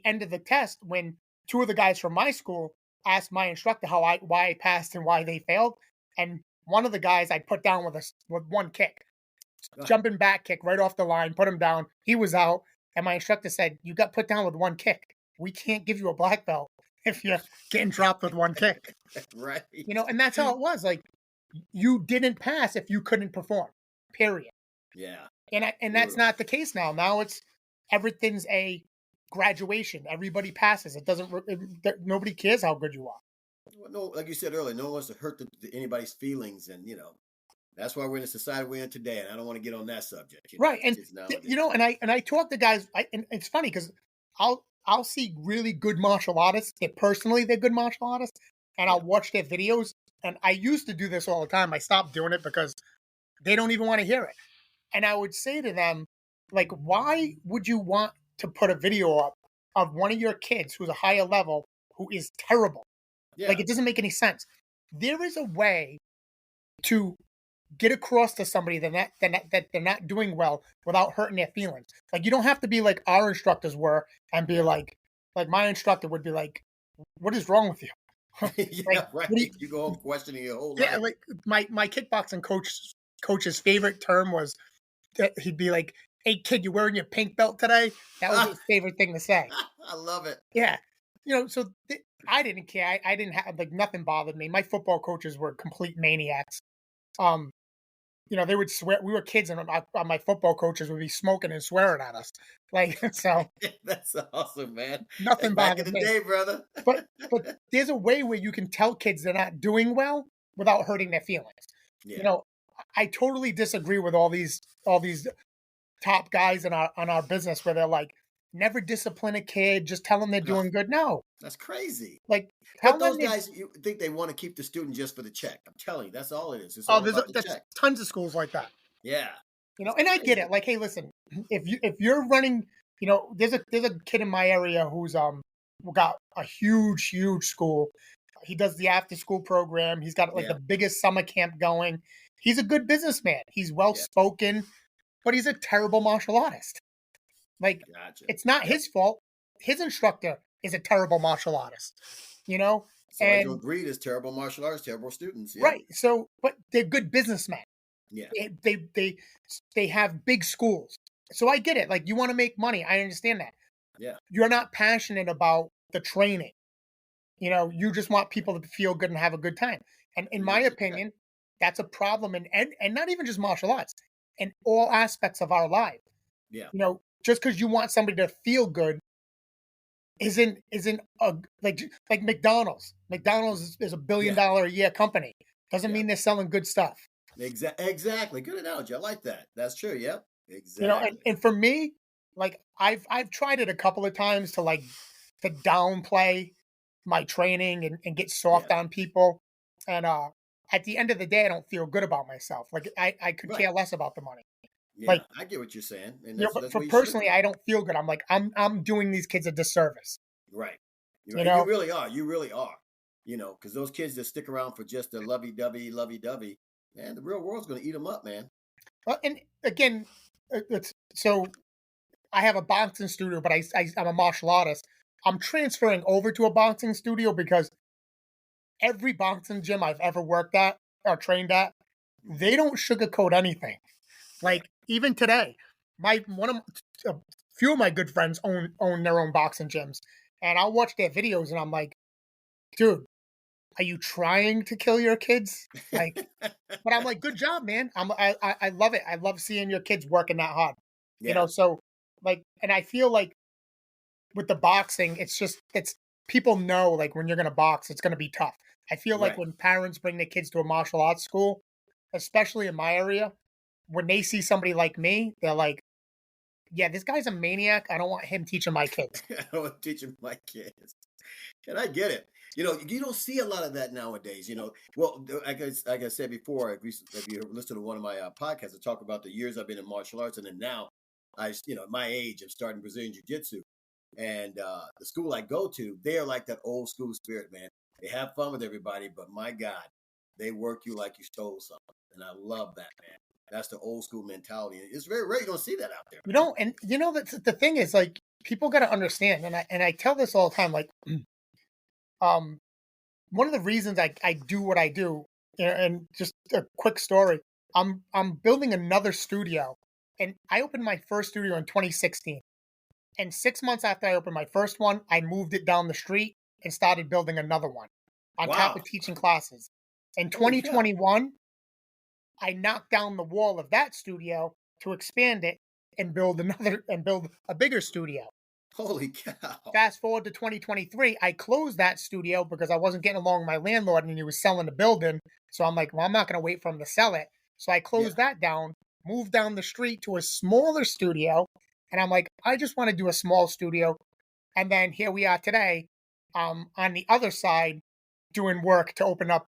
end of the test, when two of the guys from my school asked my instructor why I passed and why they failed, and one of the guys I put down with one kick, jumping back kick right off the line, put him down. He was out, and my instructor said, "You got put down with one kick. We can't give you a black belt if you're getting dropped with one kick." Right. You know, and that's how it was. Like, you didn't pass if you couldn't perform. Period. Yeah. And that's not the case now. Now it's everything's a graduation. Everybody passes. It doesn't. Nobody cares how good you are. Well, no, like you said earlier, no one wants to hurt anybody's feelings, and that's why we're in the society we're in today. And I don't want to get on that subject, right? And nowadays. and I talk to guys. And it's funny because I'll see really good martial artists. They're good martial artists, and I'll watch their videos. And I used to do this all the time. I stopped doing it because they don't even want to hear it. And I would say to them, like, why would you want to put a video up of one of your kids who's a higher level who is terrible? Yeah. Like, it doesn't make any sense. There is a way to get across to somebody that they're not doing well without hurting their feelings. Like, you don't have to be like our instructors were and be like my instructor would be like, "What is wrong with you?" Yeah, right. You go home questioning your whole life. Yeah, like my kickboxing coach's favorite term was that he'd be like, "Hey kid, you wearing your pink belt today?" That was his favorite thing to say. I love it. Yeah, so I didn't care. I didn't have nothing bothered me. My football coaches were complete maniacs. They would swear. We were kids, and my football coaches would be smoking and swearing at us. Like, so that's awesome, man. Nothing back bothered in the me. day, brother. but there's a way where you can tell kids they're not doing well without hurting their feelings. Yeah. I totally disagree with all these top guys on our business where they're like, never discipline a kid, just tell them they're doing good. No, that's crazy. Like, but those guys, you think they want to keep the student just for the check? I'm telling you, that's all it is. It's all about the check. Tons of schools like that. Yeah, and I get it. Like, hey, listen, if you're running, there's a kid in my area who's got a huge school. He does the after school program. He's got the biggest summer camp going. He's a good businessman. He's well spoken, but he's a terrible martial artist. Like, it's not his fault. His instructor is a terrible martial artist. So and you agree, there's terrible martial artists, terrible students. Yeah. Right. So, but they're good businessmen. Yeah. They have big schools. So I get it. Like, you want to make money. I understand that. Yeah. You're not passionate about the training. You just want people to feel good and have a good time. And in my opinion, that's a problem. And not even just martial arts, in all aspects of our life. Yeah. Just because you want somebody to feel good isn't like McDonald's. McDonald's is $1 billion a year company. Doesn't mean they're selling good stuff. Exactly. Good analogy. I like that. That's true. Yep. Exactly. And for me, like, I've tried it a couple of times to downplay my training and get soft on people. And at the end of the day, I don't feel good about myself. Like, I could care less about the money. Yeah, I get what you're saying. And but for personally, I don't feel good. I'm like, I'm doing these kids a disservice. Right. You really are. You really are. Because those kids that stick around for just the lovey-dovey, man, the real world's going to eat them up, man. And again, so I have a boxing studio, but I'm a martial artist. I'm transferring over to a boxing studio because every boxing gym I've ever worked at or trained at, they don't sugarcoat anything. Like, even today, a few of my good friends own their own boxing gyms, and I'll watch their videos, and I'm like, dude, are you trying to kill your kids? Like, but I'm like, good job, man. I love it. I love seeing your kids working that hard. Yeah. So like, and I feel like with the boxing, it's people know, like, when you're gonna box, it's gonna be tough. I feel like when parents bring their kids to a martial arts school, especially in my area, when they see somebody like me, they're like, yeah, this guy's a maniac. I don't want him teaching my kids. I don't want to teach my kids. And I get it. You don't see a lot of that nowadays. Well, like I said before, if you listen to one of my podcasts, I talk about the years I've been in martial arts. And then now, at my age, I'm starting Brazilian Jiu-Jitsu. And the school I go to, they're like that old school spirit, man. They have fun with everybody, but my God, they work you like you stole something. And I love that, man. That's the old school mentality. It's very rare you don't see that out there. You know, and you know that's the thing is like people got to understand, and I tell this all the time. Like, um, one of the reasons I do what I do, and just a quick story. I'm building another studio, and I opened my first studio in 2016. And 6 months after I opened my first one, I moved it down the street and started building another one on top Wow. of teaching classes. In Holy cow. 2021, I knocked down the wall of that studio to expand it and build a bigger studio. Holy cow. Fast forward to 2023, I closed that studio because I wasn't getting along with my landlord and he was selling the building. So I'm like, well, I'm not going to wait for him to sell it. So I closed that down, moved down the street to a smaller studio. And I'm like, I just want to do a small studio. And then here we are today, on the other side, doing work to open up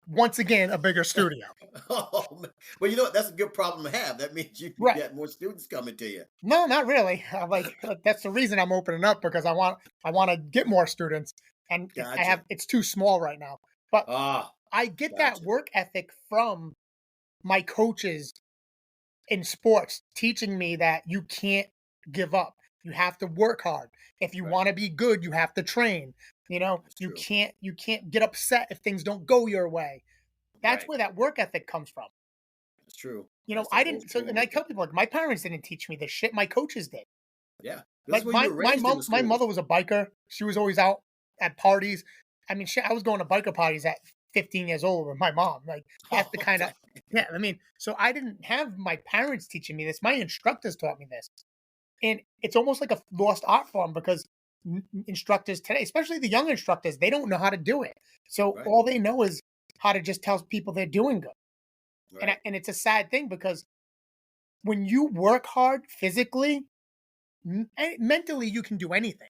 once again a bigger studio. Oh, man. Well, you know what? That's a good problem to have. That means you Right. get more students coming to you. No, not really. Like that's the reason I'm opening up because I want to get more students, and Gotcha. it's too small right now. But Ah, I get that gotcha. work ethic from my coaches in sports, teaching me that you can't give up. You have to work hard. If you Right. want to be good, you have to train. You know, That's true. you can't get upset if things don't go your way. That's Right. where that work ethic comes from. That's true. You know, That's I that old didn't. So, school and I work tell ethic. people like my parents didn't teach me this shit. My coaches did. Yeah. This is Like where you were my raised in mom, the my mother schools. was a biker. She was always out at parties. I mean, shit, I was going to biker parties at 15 years old with my mom. Like that's the Oh, kind of dang. yeah. I mean, so I didn't have my parents teaching me this. My instructors taught me this, and it's almost like a lost art form because instructors today, especially the young instructors, they don't know how to do it. So Right. all they know is how to just tell people they're doing good. Right. And it's a sad thing because when you work hard physically, mentally, you can do anything.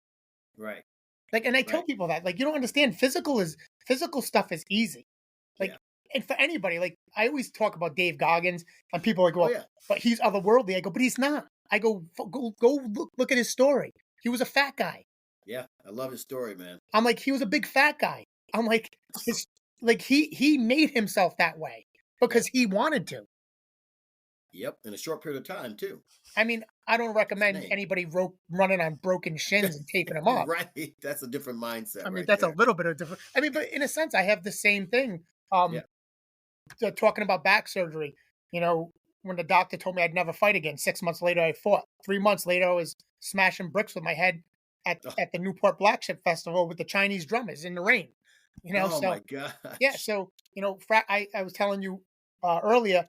Right. Like, and I tell Right. people that, like, you don't understand physical stuff is easy. Like, Yeah. and for anybody, like, I always talk about Dave Goggins, and people are like, Oh, well, yeah. but he's otherworldly. I go, but he's not. I go, go look at his story. He was a fat guy. Yeah. I love his story, man. I'm like, he was a big fat guy. I'm like, his, like, he made himself that way Yep. because he wanted to. Yep. In a short period of time, too. I mean, I don't recommend Insane. anybody running on broken shins and taping them up. Right. That's a different mindset I mean, right that's a there. little bit of different. I mean, but in a sense, I have the same thing. Um, Yeah. talking about back surgery, you know, when the doctor told me I'd never fight again, 6 months later I fought. 3 months later, I was smashing bricks with my head Oh, at the Newport Black Ship Festival with the Chinese drummers in the rain. You know, oh my so yeah, gosh. so you know, I was telling you earlier,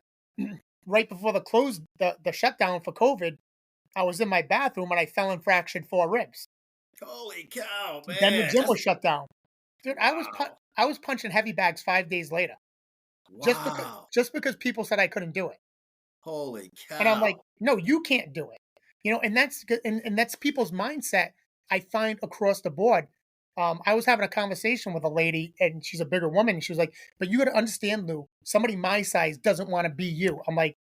right before the shutdown for COVID, I was in my bathroom and I fell and fractured 4 ribs. Holy cow, Then the man. gym That's was shut down. Dude, wow. I was punching heavy bags 5 days later Wow. just because people said I couldn't do it. Holy And I'm like, cow. no, you can't do it. You know, and that's good. And that's people's mindset I find across the board. I was having a conversation with a lady and she's a bigger woman. And she was like, but you got to understand, Lou, somebody my size doesn't want to be you. I'm like,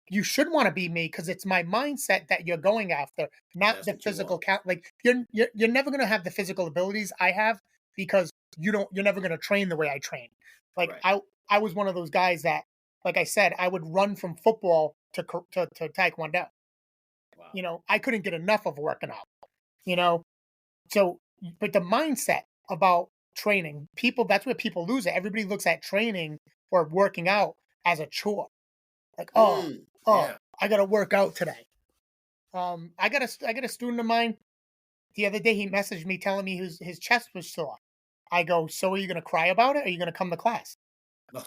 you should want to be me because it's my mindset that you're going after, not That's the what you want. physical count. Like you're never going to have the physical abilities I have because you're never going to train the way I train. Like Right. I was one of those guys that, like I said, I would run from football to taekwondo. Wow. You know, I couldn't get enough of working out. You know, so but the mindset about training, people that's where people lose it. Everybody looks at training or working out as a chore. Like, oh, Yeah. I got to work out today. I got a student of mine the other day. He messaged me telling me his chest was sore. I go, so are you going to cry about it? Or are you going to come to class? Oh,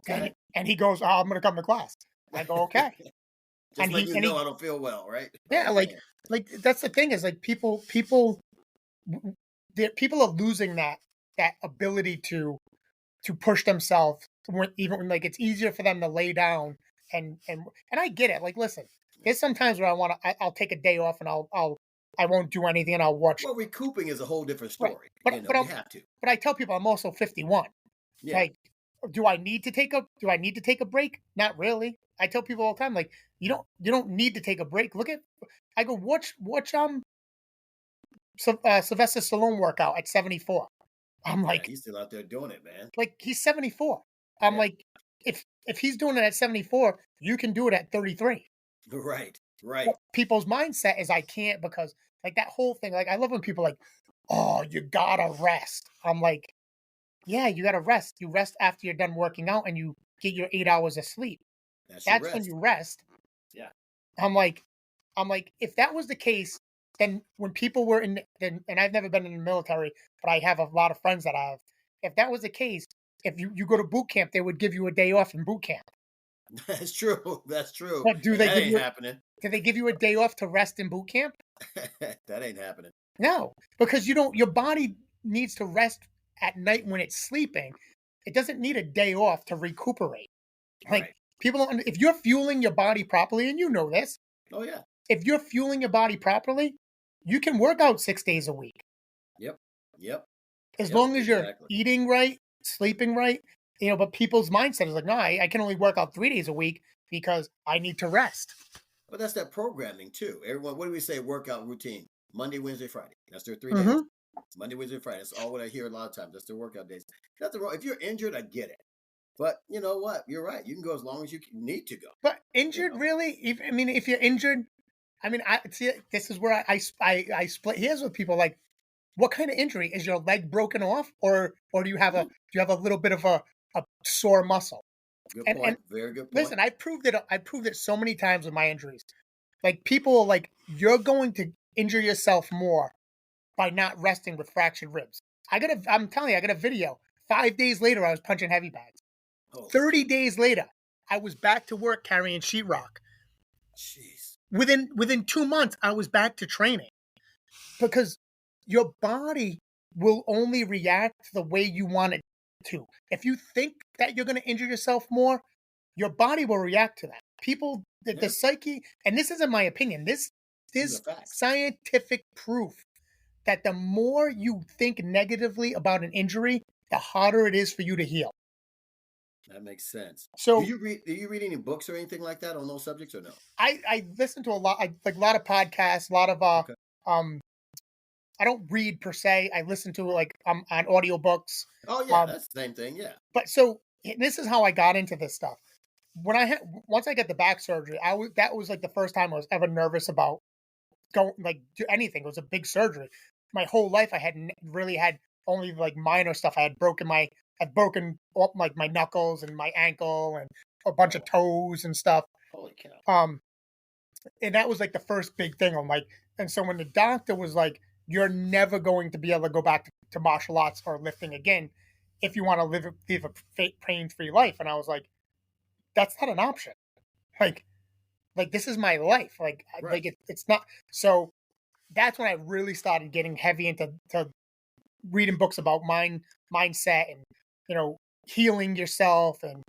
And okay. and he goes, oh, I'm going to come to class. I go, okay. Just let you And know he I don't feel well, right? yeah, Oh man. like that's the thing is like people are losing that ability to push themselves even when like it's easier for them to lay down and I get it. Like, listen, there's some times where I'll take a day off and I won't do anything and I'll watch. Well, recouping is a whole different Right, story. but You have to. but I tell people I'm also 51. Yeah. Like, do I need to take a break? Not really. I tell people all the time, like, you don't need to take a break. Look at I go watch Sylvester Stallone workout at 74. I'm Yeah. like He's still out there doing it, man. he's 74. I'm Yeah. like, if if he's doing it at 74, you can do it at 33. Right. But Right. people's mindset is I can't because like that whole thing. Like I love when people are like, oh, you gotta rest. I'm like, yeah, you gotta rest. You rest after you're done working out and you get your 8 hours of sleep. That's your That's when rest. you rest. Yeah. I'm like, if that was the case, then when people were and I've never been in the military, but I have a lot of friends that have. If that was the case, if you go to boot camp, they would give you a day off in boot camp. That's true. That's true. But And that ain't happening. do they give you a day off to rest in boot camp? That ain't happening. No, because you don't. Your body needs to rest at night when it's sleeping. It doesn't need a day off to recuperate. Like Right. people don't. If you're fueling your body properly, and you know this, Oh yeah. if you're fueling your body properly, you can work out 6 days a week Yep. Yep. as Yep. long as you're Exactly. eating right, sleeping right. But people's mindset is like, no, I can only work out 3 days a week because I need to rest. But that's that programming too. Everyone, what do we say? Workout routine: Monday, Wednesday, Friday. That's their 3 days. Mm-hmm. Monday, Wednesday, Friday. That's all what I hear a lot of times. That's their workout days. Nothing wrong. If you're injured, I get it. But you know what? You're right. You can go as long as you need to go. But injured, know? really? If you're injured, I see. This is where I split hairs with people. Like, what kind of injury is your leg broken off, or do you have a little bit of a sore muscle? Good And point. Very good point. listen, I proved it so many times with my injuries. Like people are like, you're going to injure yourself more by not resting with fractured ribs. I'm telling you, I got a video. 5 days later, I was punching heavy bags. Oh, 30 days later, I was back to work carrying sheetrock. jeez. Within 2 months, I was back to training because your body will only react the way you want it to. If you think that you're going to injure yourself more, your body will react to that. People, the Yeah. psyche, and this isn't my opinion. These This are facts. scientific proof that the more you think negatively about an injury, the harder it is for you to heal. That makes sense. So Do you read any books or anything like that on those subjects or no? I listen to a lot, like a lot of podcasts, a lot of Okay. I don't read per se. I listen to like on audiobooks. Oh yeah, that's the same thing. Yeah. But so this is how I got into this stuff. Once I got the back surgery, that was like the first time I was ever nervous about going like do anything. It was a big surgery. My whole life I hadn't really had only like minor stuff. I'd broken up like my knuckles and my ankle and a bunch of toes and stuff. Holy cow. And that was like the first big thing. I'm like, and so when the doctor was like, you're never going to be able to go back to martial arts or lifting again if you want to live a pain-free life. And I was like, that's not an option. Like this is my life. Like, Right. it's not. So that's when I really started getting heavy into reading books about mindset and, healing yourself and,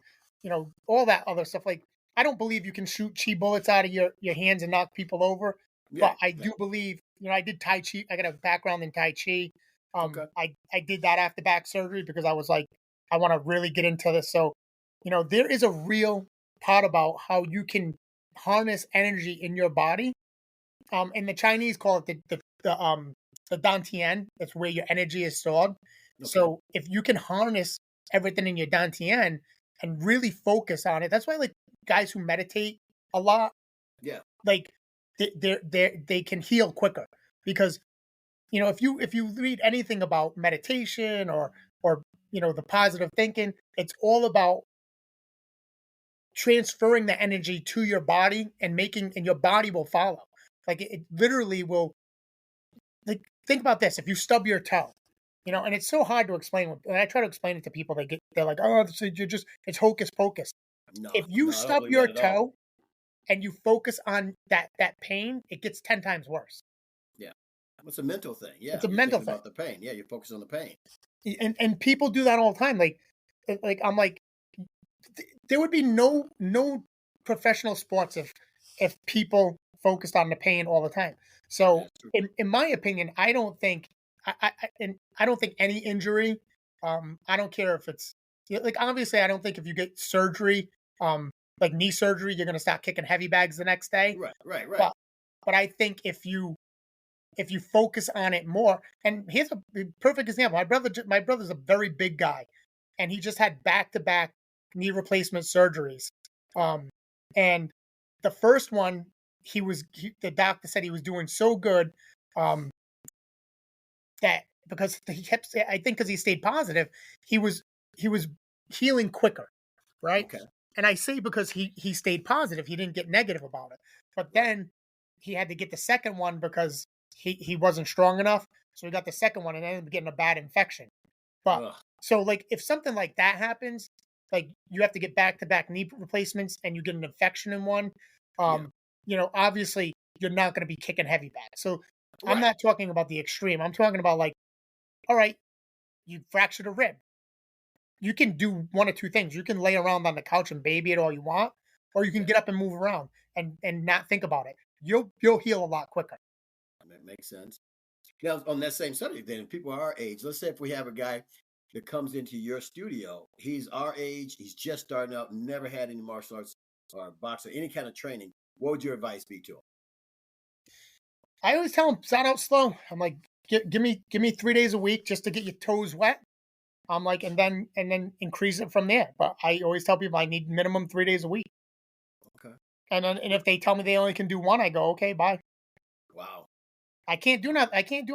all that other stuff. Like, I don't believe you can shoot chi bullets out of your hands and knock people over. Yeah. But I do believe, I did Tai Chi. I got a background in Tai Chi. Okay. I did that after back surgery because I was like, I want to really get into this. So, there is a real part about how you can harness energy in your body. And the Chinese call it the dantian. That's where your energy is stored. Okay. So if you can harness everything in your dantian and really focus on it, that's why like guys who meditate a lot, Yeah. like they can heal quicker because if you read anything about meditation or the positive thinking, it's all about transferring the energy to your body and your body will follow. Like it literally will. Like think about this: if you stub your toe, and it's so hard to explain. When I try to explain it to people, they're like, "Oh, it's hocus pocus." No. If you no, I don't stub believe your that at all. toe and you focus on that pain, it gets 10 times worse. Yeah. It's a mental thing. Yeah. It's a You're mental thinking about thing. the pain. Yeah. You focus on the pain. And people do that all the time. Like I'm like, there would be no professional sports if people focused on the pain all the time. So That's true. in my opinion, I don't think I don't think any injury. I don't care if it's like obviously I don't think if you get surgery, like knee surgery, you're gonna start kicking heavy bags the next day. Right. But I think if you focus on it more, and here's a perfect example. My brother's a very big guy, and he just had back-to-back knee replacement surgeries. And the first one, the doctor said he was doing so good that because I think because he stayed positive, he was healing quicker, right? Okay. And I say because he stayed positive, he didn't get negative about it. But then he had to get the second one because he wasn't strong enough. So he got the second one and ended up getting a bad infection. But Ugh. so like if something like that happens, like you have to get back-to-back knee replacements and you get an infection in one, Yeah. obviously you're not going to be kicking heavy back. So I'm Right. not talking about the extreme. I'm talking about like, all right, you fractured a rib. You can do one or two things. You can lay around on the couch and baby it all you want, or you can Yeah. get up and move around and not think about it. You'll heal a lot quicker. That makes sense. Now, on that same subject, then, if people are our age, let's say if we have a guy that comes into your studio, he's our age, he's just starting out, never had any martial arts or boxing, any kind of training. What would your advice be to him? I always tell them start out slow. I'm like, give me 3 days a week just to get your toes wet. I'm like, and then increase it from there. But I always tell people I need minimum 3 days a week. Okay. And if they tell me they only can do one, I go, okay, bye. Wow. I can't do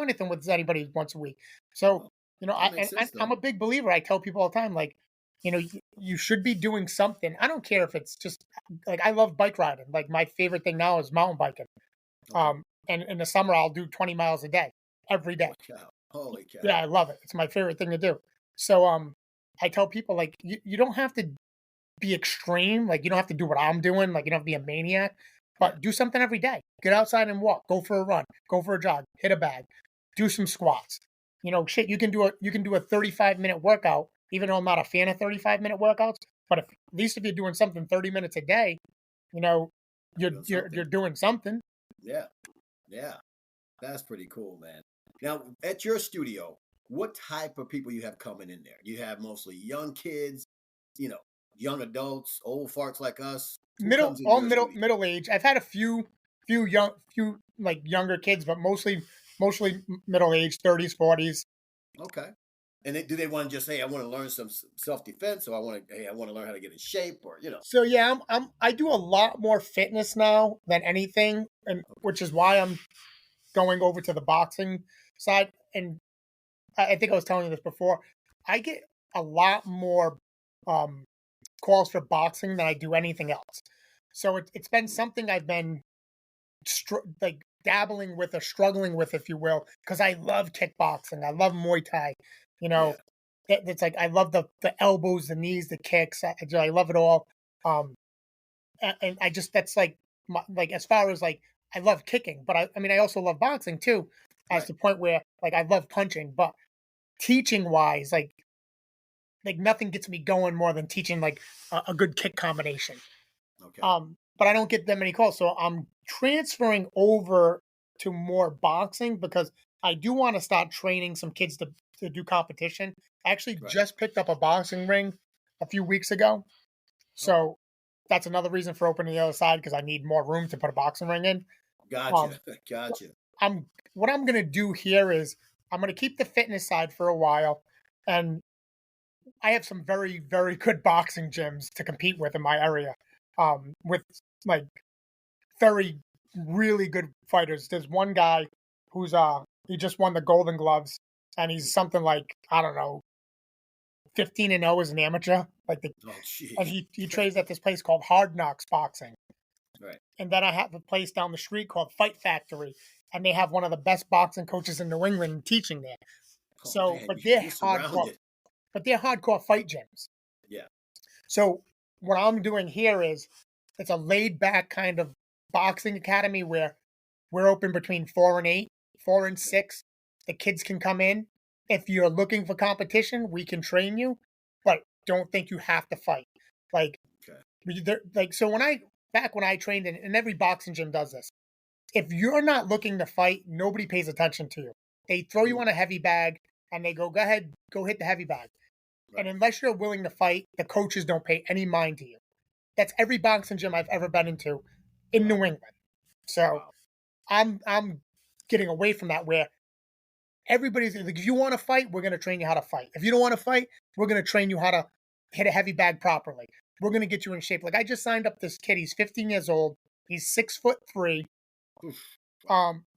anything with anybody once a week. So Well, I that makes sense, I'm though. a big believer. I tell people all the time, like, you should be doing something. I don't care if it's just like I love bike riding. Like my favorite thing now is mountain biking. Okay. And in the summer I'll do 20 miles a day, every day. Holy cow. Holy Yeah, cow. I love it. It's my favorite thing to do. So I tell people like you don't have to be extreme. Like you don't have to do what I'm doing. Like you don't have to be a maniac, Yeah. but do something every day. Get outside and walk. Go for a run. Go for a jog. Hit a bag. Do some squats. Shit. You can do a 35-minute workout. Even though I'm not a fan of 35-minute workouts, but at least if you're doing something 30 minutes a day, you know, You're you're doing you're something. you're doing something. Yeah. Yeah. That's pretty cool, man. Now, at your studio, what type of people you have coming in there? You have mostly young kids, you know, young adults, old farts like us. Who Middle comes in all your middle studio? middle age. I've had a few like younger kids, but mostly middle age, 30s, 40s. Okay. And do they want to just, hey, I want to learn some self defense, or I want to learn how to get in shape, or So yeah, I do a lot more fitness now than anything, and Okay. which is why I'm going over to the boxing side. And I think I was telling you this before. I get a lot more um, calls for boxing than I do anything else. So it's been something I've been like dabbling with or struggling with, if you will, because I love kickboxing. I love Muay Thai. You know, Yeah. it's like I love the elbows, the knees, the kicks. I love it all. Um, and I just that's like as far as like I love kicking, but I mean I also love boxing too, as Right. the point where like I love punching, but teaching wise, like nothing gets me going more than teaching like a good kick combination. Okay. But I don't get that many calls, so I'm transferring over to more boxing because I do want to start training some kids to do competition. I actually Right. just picked up a boxing ring a few weeks ago, Oh, so that's another reason for opening the other side because I need more room to put a boxing ring in. gotcha. Um, Gotcha. I'm what I'm gonna do here is I'm gonna keep the fitness side for a while, and I have some very very good boxing gyms to compete with in my area, with like very really good fighters. There's one guy who's he just won the Golden Gloves, and he's something like I don't know 15-0 as an amateur, like Oh, and jeez. he trains at this place called Hard Knocks Boxing. Right. And then I have a place down the street called Fight Factory, and they have one of the best boxing coaches in New England teaching there. Oh, So, man. but they're You're hardcore, surrounded. but they're hardcore fight gyms. Yeah. So what I'm doing here is it's a laid back kind of boxing academy where we're open between 4 and 8, 4 and 6. The kids can come in. If you're looking for competition, we can train you, but don't think you have to fight. Like, Okay. like so when I trained and every boxing gym does this. If you're not looking to fight, nobody pays attention to you. They throw you Mm, on a heavy bag and they go ahead, go hit the heavy bag. And right. unless you're willing to fight, the coaches don't pay any mind to you. That's every boxing gym I've ever been into in New Wow. England. So Wow. I'm getting away from that where everybody's like, if you want to fight, we're gonna train you how to fight. If you don't want to fight, we're gonna train you how to hit a heavy bag properly. We're going to get you in shape. Like I just signed up this kid. He's 15 years old. He's 6'3".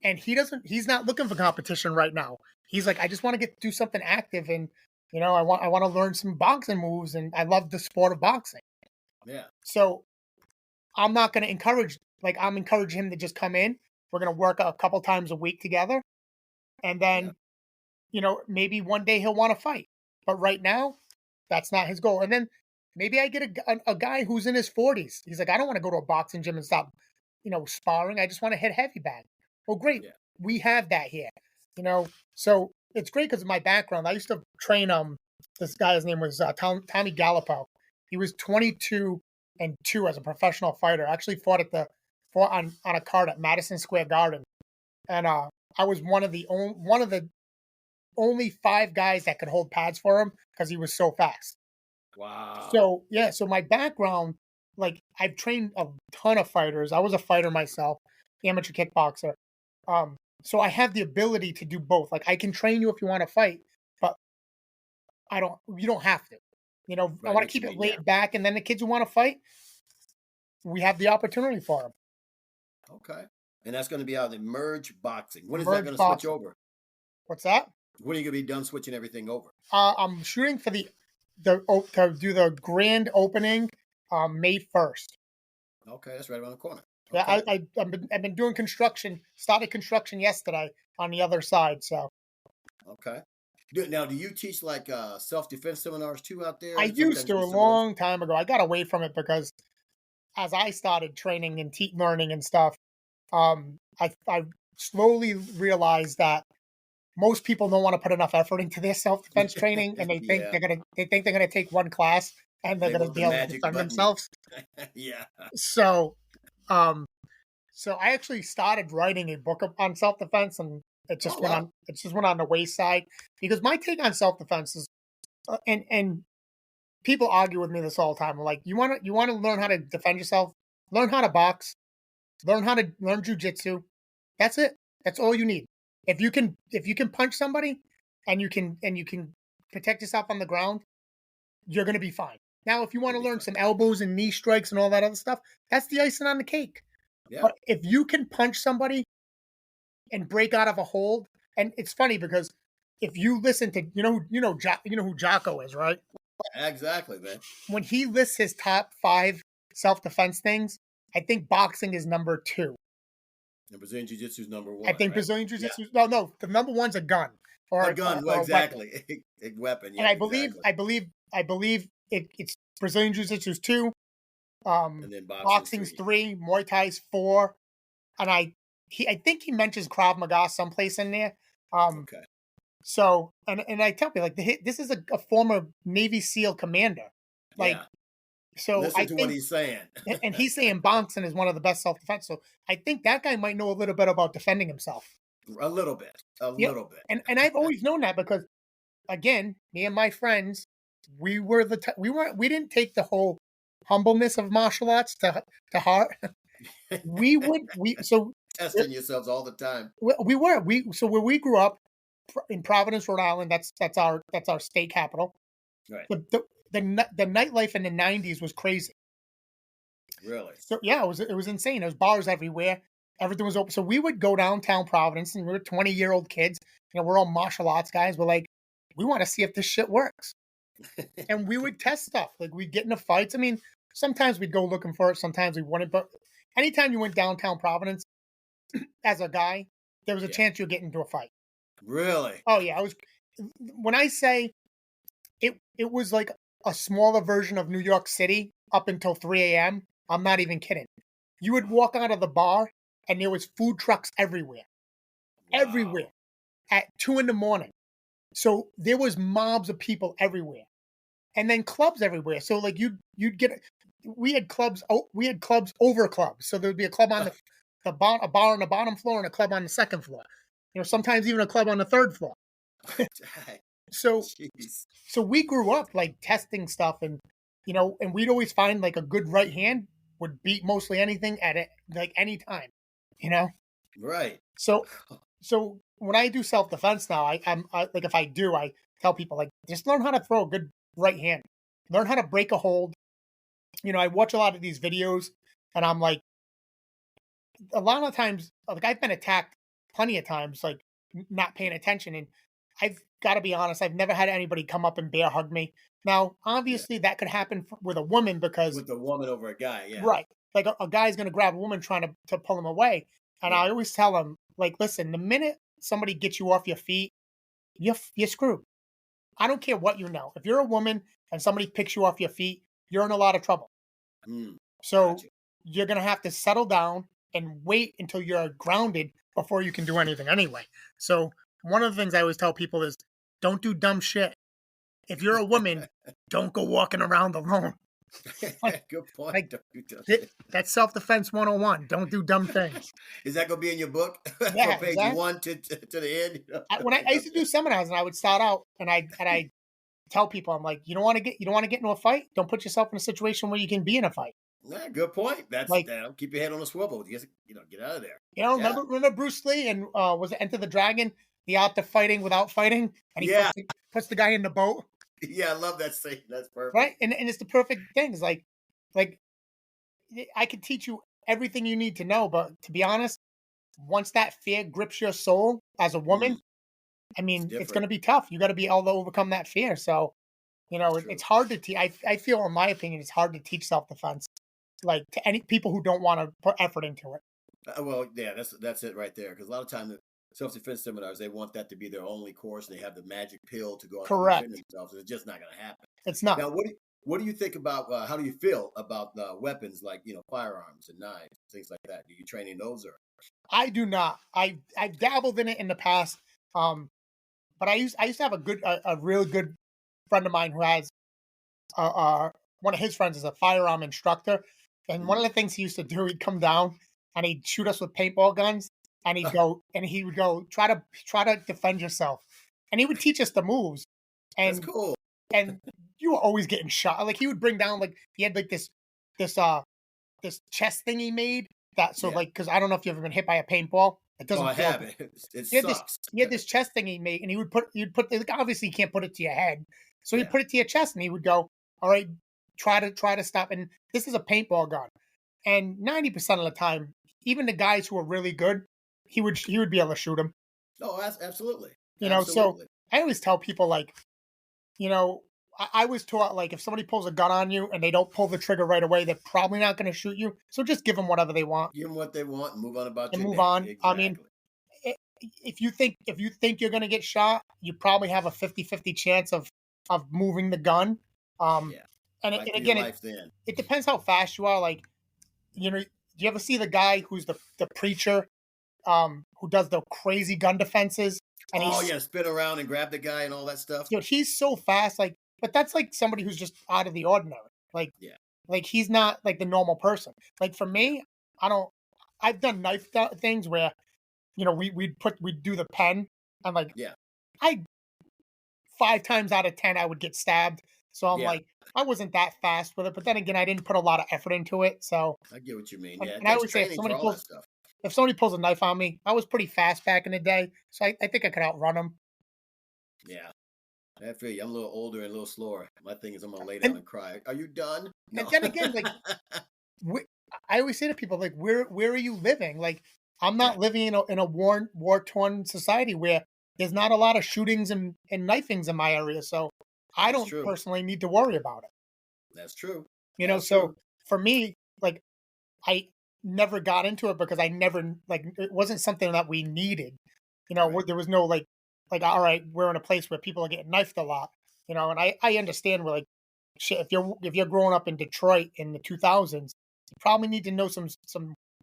And he's not looking for competition right now. He's like, I just want to do something active. And, I want to learn some boxing moves. And I love the sport of boxing. Yeah. So I'm not going to I'm encouraging him to just come in. We're going to work a couple times a week together. And then, maybe one day he'll want to fight. But right now, that's not his goal. And then maybe I get a guy who's in his 40s. He's like, I don't want to go to a boxing gym and stop, sparring. I just want to hit heavy bag. Well, great. Yeah. We have that here, So it's great because of my background. I used to train this guy's name was Tommy Gallipo. He was 22-2 as a professional fighter. I actually fought on a card at Madison Square Garden, and I was one of the only 5 guys that could hold pads for him because he was so fast. Wow. So yeah, so my background, like I've trained a ton of fighters. I was a fighter myself, amateur kickboxer. So I have the ability to do both. Like I can train you if you want to fight, but you don't have to. Right, I want to keep it laid back, and then the kids who want to fight, we have the opportunity for them. Okay. And that's going to be out of the Merge Boxing. When is that going to switch over? What's that? When are you going to be done switching everything over? I'm shooting for to do the grand opening May 1st. Okay, that's right around the corner. Okay. Yeah, I've been doing construction. Started construction yesterday on the other side. So. Okay. Now, do you teach like self-defense seminars too out there? I used to a long time ago. I got away from it because as I started training and learning and stuff, I slowly realized that most people don't want to put enough effort into their self-defense training, and they think they're gonna take one class and they're gonna be able to defend themselves. Yeah. So I actually started writing a book on self-defense, and it just went on the wayside because my take on self-defense is, and people argue with me this all the time. I'm like, you want to learn how to defend yourself, learn how to box, learn jujitsu. That's it. That's all you need. If you can punch somebody and you can protect yourself on the ground, you're going to be fine. Now, if you want to learn some elbows and knee strikes and all that other stuff, that's the icing on the cake. Yeah. But if you can punch somebody and break out of a hold, and it's funny because if you listen to you know who Jocko is, right? Exactly, man. When he lists his top 5 self-defense things, I think boxing is number 2. And Brazilian Jiu-Jitsu is number 1. I think Brazilian Jiu-Jitsu. Yeah. No, the number 1's a gun. Or a gun, exactly. A weapon. Yeah, and I believe it's Brazilian Jiu-Jitsu's 2. And then boxing's 3. Muay Thai's 4. And I think he mentions Krav Maga someplace in there. Okay. So and I tell people like this is a former Navy SEAL commander. Like. Yeah. So listen to what he's saying. And he's saying boxing is one of the best self-defense. So I think that guy might know a little bit about defending himself. A little bit. Little bit. And I've always known that because, again, me and my friends, we didn't take the whole humbleness of martial arts to heart. Testing yourselves all the time. So where we grew up in Providence, Rhode Island, that's our state capital. Right. The nightlife in the 90s was crazy. Really? So yeah, it was insane. There was bars everywhere. Everything was open. So we would go downtown Providence, and we were 20-year-old kids. We're all martial arts guys. We're like, we want to see if this shit works. And we would test stuff. Like we'd get into fights. I mean, sometimes we'd go looking for it. Sometimes we wouldn't. But anytime you went downtown Providence as a guy, there was a chance you'd get into a fight. Really? Oh yeah. When I say it was like a smaller version of New York City up until 3 a.m. I'm not even kidding. You would walk out of the bar and there was food trucks everywhere. Wow. Everywhere. At 2 a.m. So there was mobs of people everywhere. And then clubs everywhere. So like you'd get we had clubs over clubs. So there'd be a club on a bar on the bottom floor and a club on the second floor. Sometimes even a club on the third floor. So we grew up like testing stuff, and and we'd always find like a good right hand would beat mostly anything at it, like any time, Right. So when I do self-defense now, I'm like, if I tell people like, just learn how to throw a good right hand. learn how to break a hold. I watch a lot of these videos, and I'm like, a lot of times, like I've been attacked plenty of times, like not paying attention, and I've got to be honest, I've never had anybody come up and bear hug me. Now, Yeah. obviously, that could happen with a woman because With a woman over a guy. Yeah. right, like a guy's gonna grab a woman trying to pull him away, and Yeah. I always tell him, like, listen, the minute somebody gets you off your feet, you're screwed. I don't care what you know. If you're a woman and somebody picks you off your feet, you're in a lot of trouble. Mm, So gotcha. you're gonna have to settle down and wait until you're grounded before you can do anything anyway. So one of the things I always tell people is don't do dumb shit. If you're a woman, don't go walking around alone. Like, Good point. like Don't do dumb th- shit. that's self-defense 101. Don't do dumb things. Is that gonna be in your book from Yeah, page exactly. one to the end? I used to do seminars and I would start out and I tell people, I'm like, you don't want to get into a fight? Don't put yourself in a situation where you can be in a fight. Yeah, good point. That's Like, that. Keep your head on a swivel. Just get out of there. Yeah, remember Bruce Lee and was it Enter the Dragon? The art of fighting without fighting, and he yeah, puts the guy in the boat, yeah. I love that scene. That's perfect. right? And it's the perfect thing. It's like I could teach you everything you need to know, but to be honest, once that fear grips your soul as a woman, Mm, I it's mean, it's going different. to be tough. You got to be able to overcome that fear. So, That's it's true. hard to teach. I feel, in my opinion, it's hard to teach self defense, like to any people who don't want to put effort into it. Well, yeah, that's it right there. Because a lot of times the self-defense seminars, they want that to be their only course, and they have the magic pill to go out there and defend Correct. themselves, and it's just not going to happen. It's not. Now, what do you think about? How do you feel about weapons like firearms and knives, things like that? Do you train in those or? I do not. I've dabbled in it in the past. Um, but I used to have a real good friend of mine who has one of his friends is a firearm instructor, and one of Mm. the things he used to do, he'd come down and he'd shoot us with paintball guns, and he would go try to defend yourself, and he would teach us the moves, That's and cool. and you were always getting shot. Like he would bring down like he had like this this chest thing he made that so Yeah. like because I don't know if you've ever been hit by a paintball, it Oh, doesn't I feel have good. it. It He had this sucks. he had this chest thing he made, and you'd put like, obviously you can't put it to your head, so he'd Yeah. put it to your chest, and he would go, "All right, try to stop." And this is a paintball gun, and 90% of the time, even the guys who are really good, he would be able to shoot them. Oh, absolutely, So absolutely. I always tell people like, you know, I was taught like if somebody pulls a gun on you and they don't pull the trigger right away, they're probably not going to shoot you. So just give them whatever they want Give them what they want and move on about and your move day. on. I mean, Exactly. i- if you think you're going to get shot, you probably have a 50-50 chance of moving the gun. Um, Yeah. and Fight for your again, life then. it depends how fast you are. Like, do you ever see the guy who's the preacher, who does the crazy gun defenses? And Oh yeah, spin around and grab the guy and all that stuff. he's so fast. Like, but that's like somebody who's just out of the ordinary. Like, Yeah. like he's not like the normal person. Like for Yeah. me, I don't. I've done knife things where we'd do the pen, and like Yeah. I 5 times out of 10 I would get stabbed. So I'm Yeah. like, I wasn't that fast with it, but then again, I didn't put a lot of effort into it. So, I get what you mean. and, Yeah, it and I takes always say, training for all that stuff. if somebody pulls a knife on me, I was pretty fast back in the day, so I think I could outrun them. Yeah. I feel you. I'm a little older and a little slower. My thing is I'm gonna lay down And and cry. Are you done? and No. then again, like I always say to people, like, where are you living? Like, I'm Yeah, not living in a war torn society where there's not a lot of shootings and knifings in my area, so I that's don't true. personally need to worry about it. That's true. That's So true. for me, like I never got into it because I never like it wasn't something that we needed. Right. There was no like all right, we're in a place where people are getting knifed a lot. And I understand where like shit if you're growing up in Detroit in the 2000s, you probably need to know some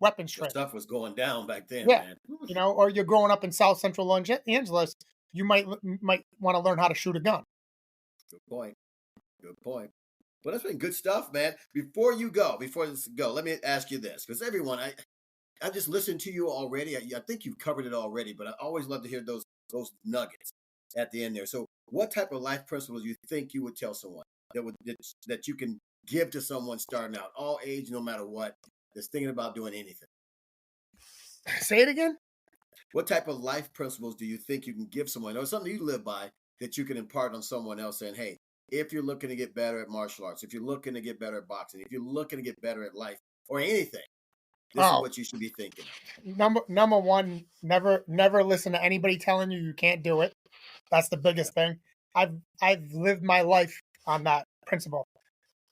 weapons The training. stuff was going down back then, Yeah, man. or you're growing up in South Central Los Angeles, you might want to learn how to shoot a gun. Good point. Good point. But that's been good stuff, man. Before this go, let me ask you this, because everyone, I just listened to you already. I think you've covered it already, but I always love to hear those nuggets at the end there. So, what type of life principles you think you would tell someone that you can give to someone starting out, all age, no matter what, that's thinking about doing anything? Say it again. What type of life principles do you think you can give someone, or something you live by that you can impart on someone else, saying, "Hey, if you're looking to get better at martial arts, if you're looking to get better at boxing, if you're looking to get better at life or anything, this is Oh, what you should be thinking of. number one, never listen to anybody telling you can't do it. That's the Yeah, biggest thing. I've lived my life on that principle.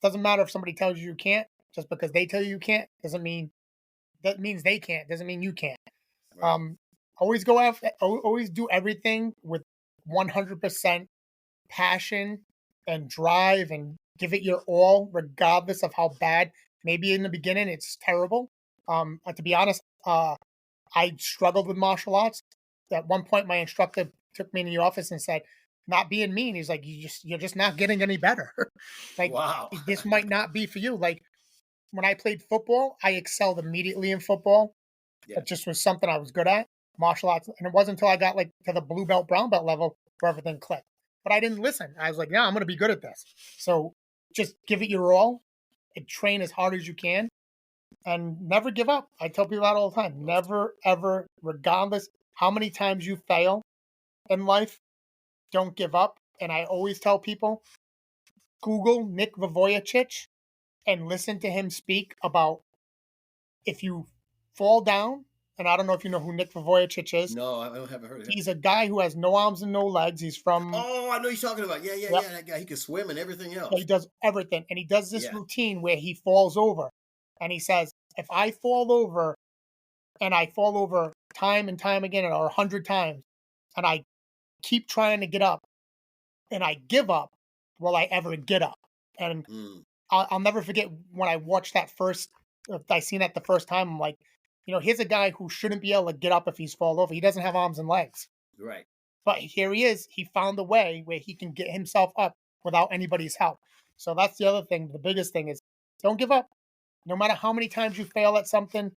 Doesn't matter if somebody tells you can't. Just because they tell you can't doesn't mean that means they can't. Doesn't mean you can't. right. Um, always go after. Always do everything with 100% passion and drive, and give it your all, regardless of how bad. Maybe in the beginning it's terrible. To be honest, I struggled with martial arts. At one point, my instructor took me in the office and said, "Not being mean." He's like, you're just not getting any better. Like, Wow. this might not be for you." Like, when I played football, I excelled immediately in football. Yeah, It just was something I was good at, martial arts. And it wasn't until I got like to the blue belt, brown belt level where everything clicked. But I didn't listen. I was like, "Yeah, I'm going to be good at this." So just give it your all and train as hard as you can and never give up. I tell people that all the time. Never, ever, regardless how many times you fail in life, don't give up. And I always tell people, Google Nick Vujicic and listen to him speak about if you fall down. And I don't know if you know who Nick Vujicic is. no, I haven't heard of him. He's a guy who has no arms and no legs. He's from, Oh, I know you're talking about. Yeah, yeah, yep, yeah. That guy, he can swim and everything he else. does everything. And he does this Yeah, routine where he falls over. And he says, if I fall over and I fall over time and time again, or 100 times, and I keep trying to get up and I give up, will I ever get up? And mm, I'll never forget when I watched that first, I seen that the first time. I'm like, here's a guy who shouldn't be able to get up if he's fall over. He doesn't have arms and legs. right. But here he is. He found a way where he can get himself up without anybody's help. So that's the other thing. The biggest thing is don't give up. No matter how many times you fail at something,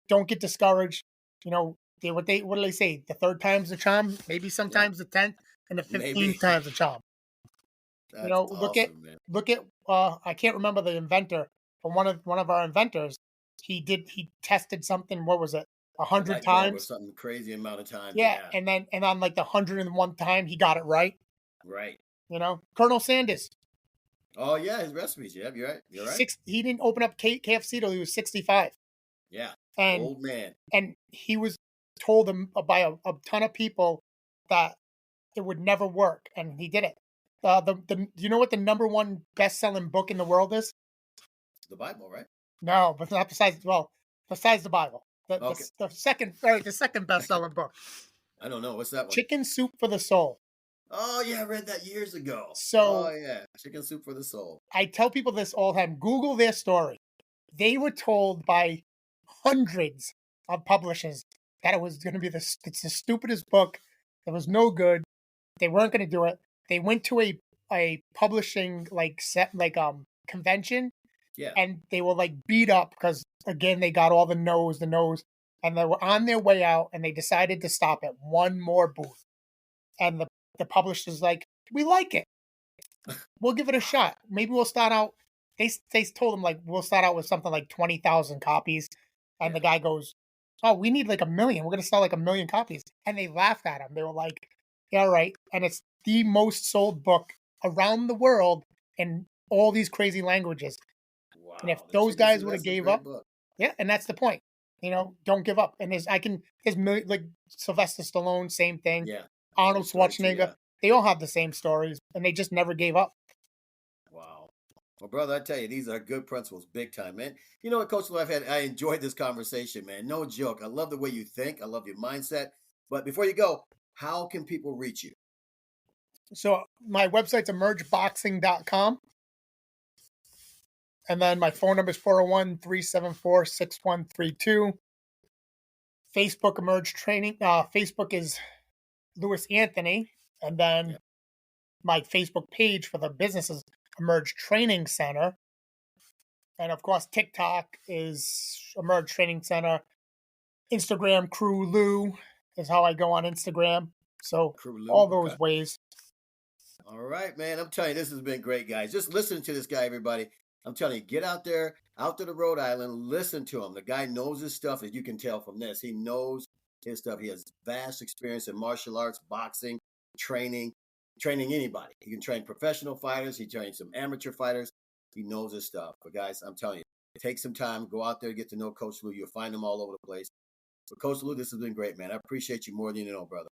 don't get discouraged. What do they say? The third time's the charm. Maybe Yeah, sometimes the 10th and the maybe. 15th time's the charm. That's Look at awesome, man. look at. I can't remember the inventor, but one of our inventors, he tested something. What was it? a The hundred light bulb or times. something crazy amount of times. Yeah, Yeah, and on like the 101st time, he got it right. right. Colonel Sanders. Oh yeah, his recipes. Yeah, you're right. You're right. He didn't open up KFC till he was 65, Yeah, and old man. he was told by a ton of people that it would never work, and he did it. Do you know what the number one best selling book in the world is? The Bible, right? No, but not besides the Bible. Okay. The second best selling book, I don't know. What's that one? Chicken Soup for the Soul. Oh yeah, I read that years ago. Oh So yeah, chicken soup for the soul. I tell people this all the time. Google their story. They were told by hundreds of publishers that it was going to be it's the stupidest book. It was no good. They weren't going to do it. They went to a publishing convention, Yeah. and they were like beat up because again they got all the no's, and they were on their way out, and they decided to stop at one more booth. And the publisher's like, "We like it. We'll give it a shot. Maybe we'll start out." They told him like we'll start out with something like 20,000 copies, and Yeah. the guy goes, "Oh, we need like 1 million. We're gonna sell like 1 million copies." And they laughed at him. They were like, "Yeah, right." And it's the most sold book around the world in all these crazy languages. And if Wow. The those chicken guys soup. would have That's a gave great up, book. yeah, and that's the point. Don't give up. And there's like Sylvester Stallone, same thing. Yeah. I know Arnold his story too. Schwarzenegger, Yeah. they all have the same stories, and they just never gave up. Wow. Well, brother, I tell you, these are good principles, big time, man. You know what, Coach Life had? I enjoyed this conversation, man. No joke. I love the way you think. I love your mindset. But before you go, how can people reach you? So my website's emergeboxing.com. And then my phone number is 401-374-6132. Facebook Emerge Training. Facebook is Lewis Anthony. And then Yeah. my Facebook page for the business is Emerge Training Center. And of course, TikTok is Emerge Training Center. Instagram, Crew Lou is how I go on Instagram. So Crew Lou. all those Okay. ways. All right, man. I'm telling you, this has been great, guys. Just listening to this guy, everybody. I'm telling you, get out there, out to the Rhode Island, listen to him. The guy knows his stuff, as you can tell from this. He knows his stuff. He has vast experience in martial arts, boxing, training. training anybody. He can train professional fighters. He trains some amateur fighters. He knows his stuff. But guys, I'm telling you, take some time, go out there, get to know Coach Lou. You'll find him all over the place. But Coach Lou, this has been great, man. I appreciate you more than you know, brother.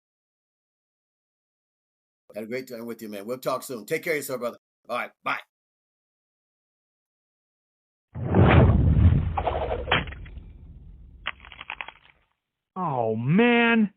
Had a great time with you, man. We'll talk soon. Take care of yourself, brother. All right, bye. Oh, man.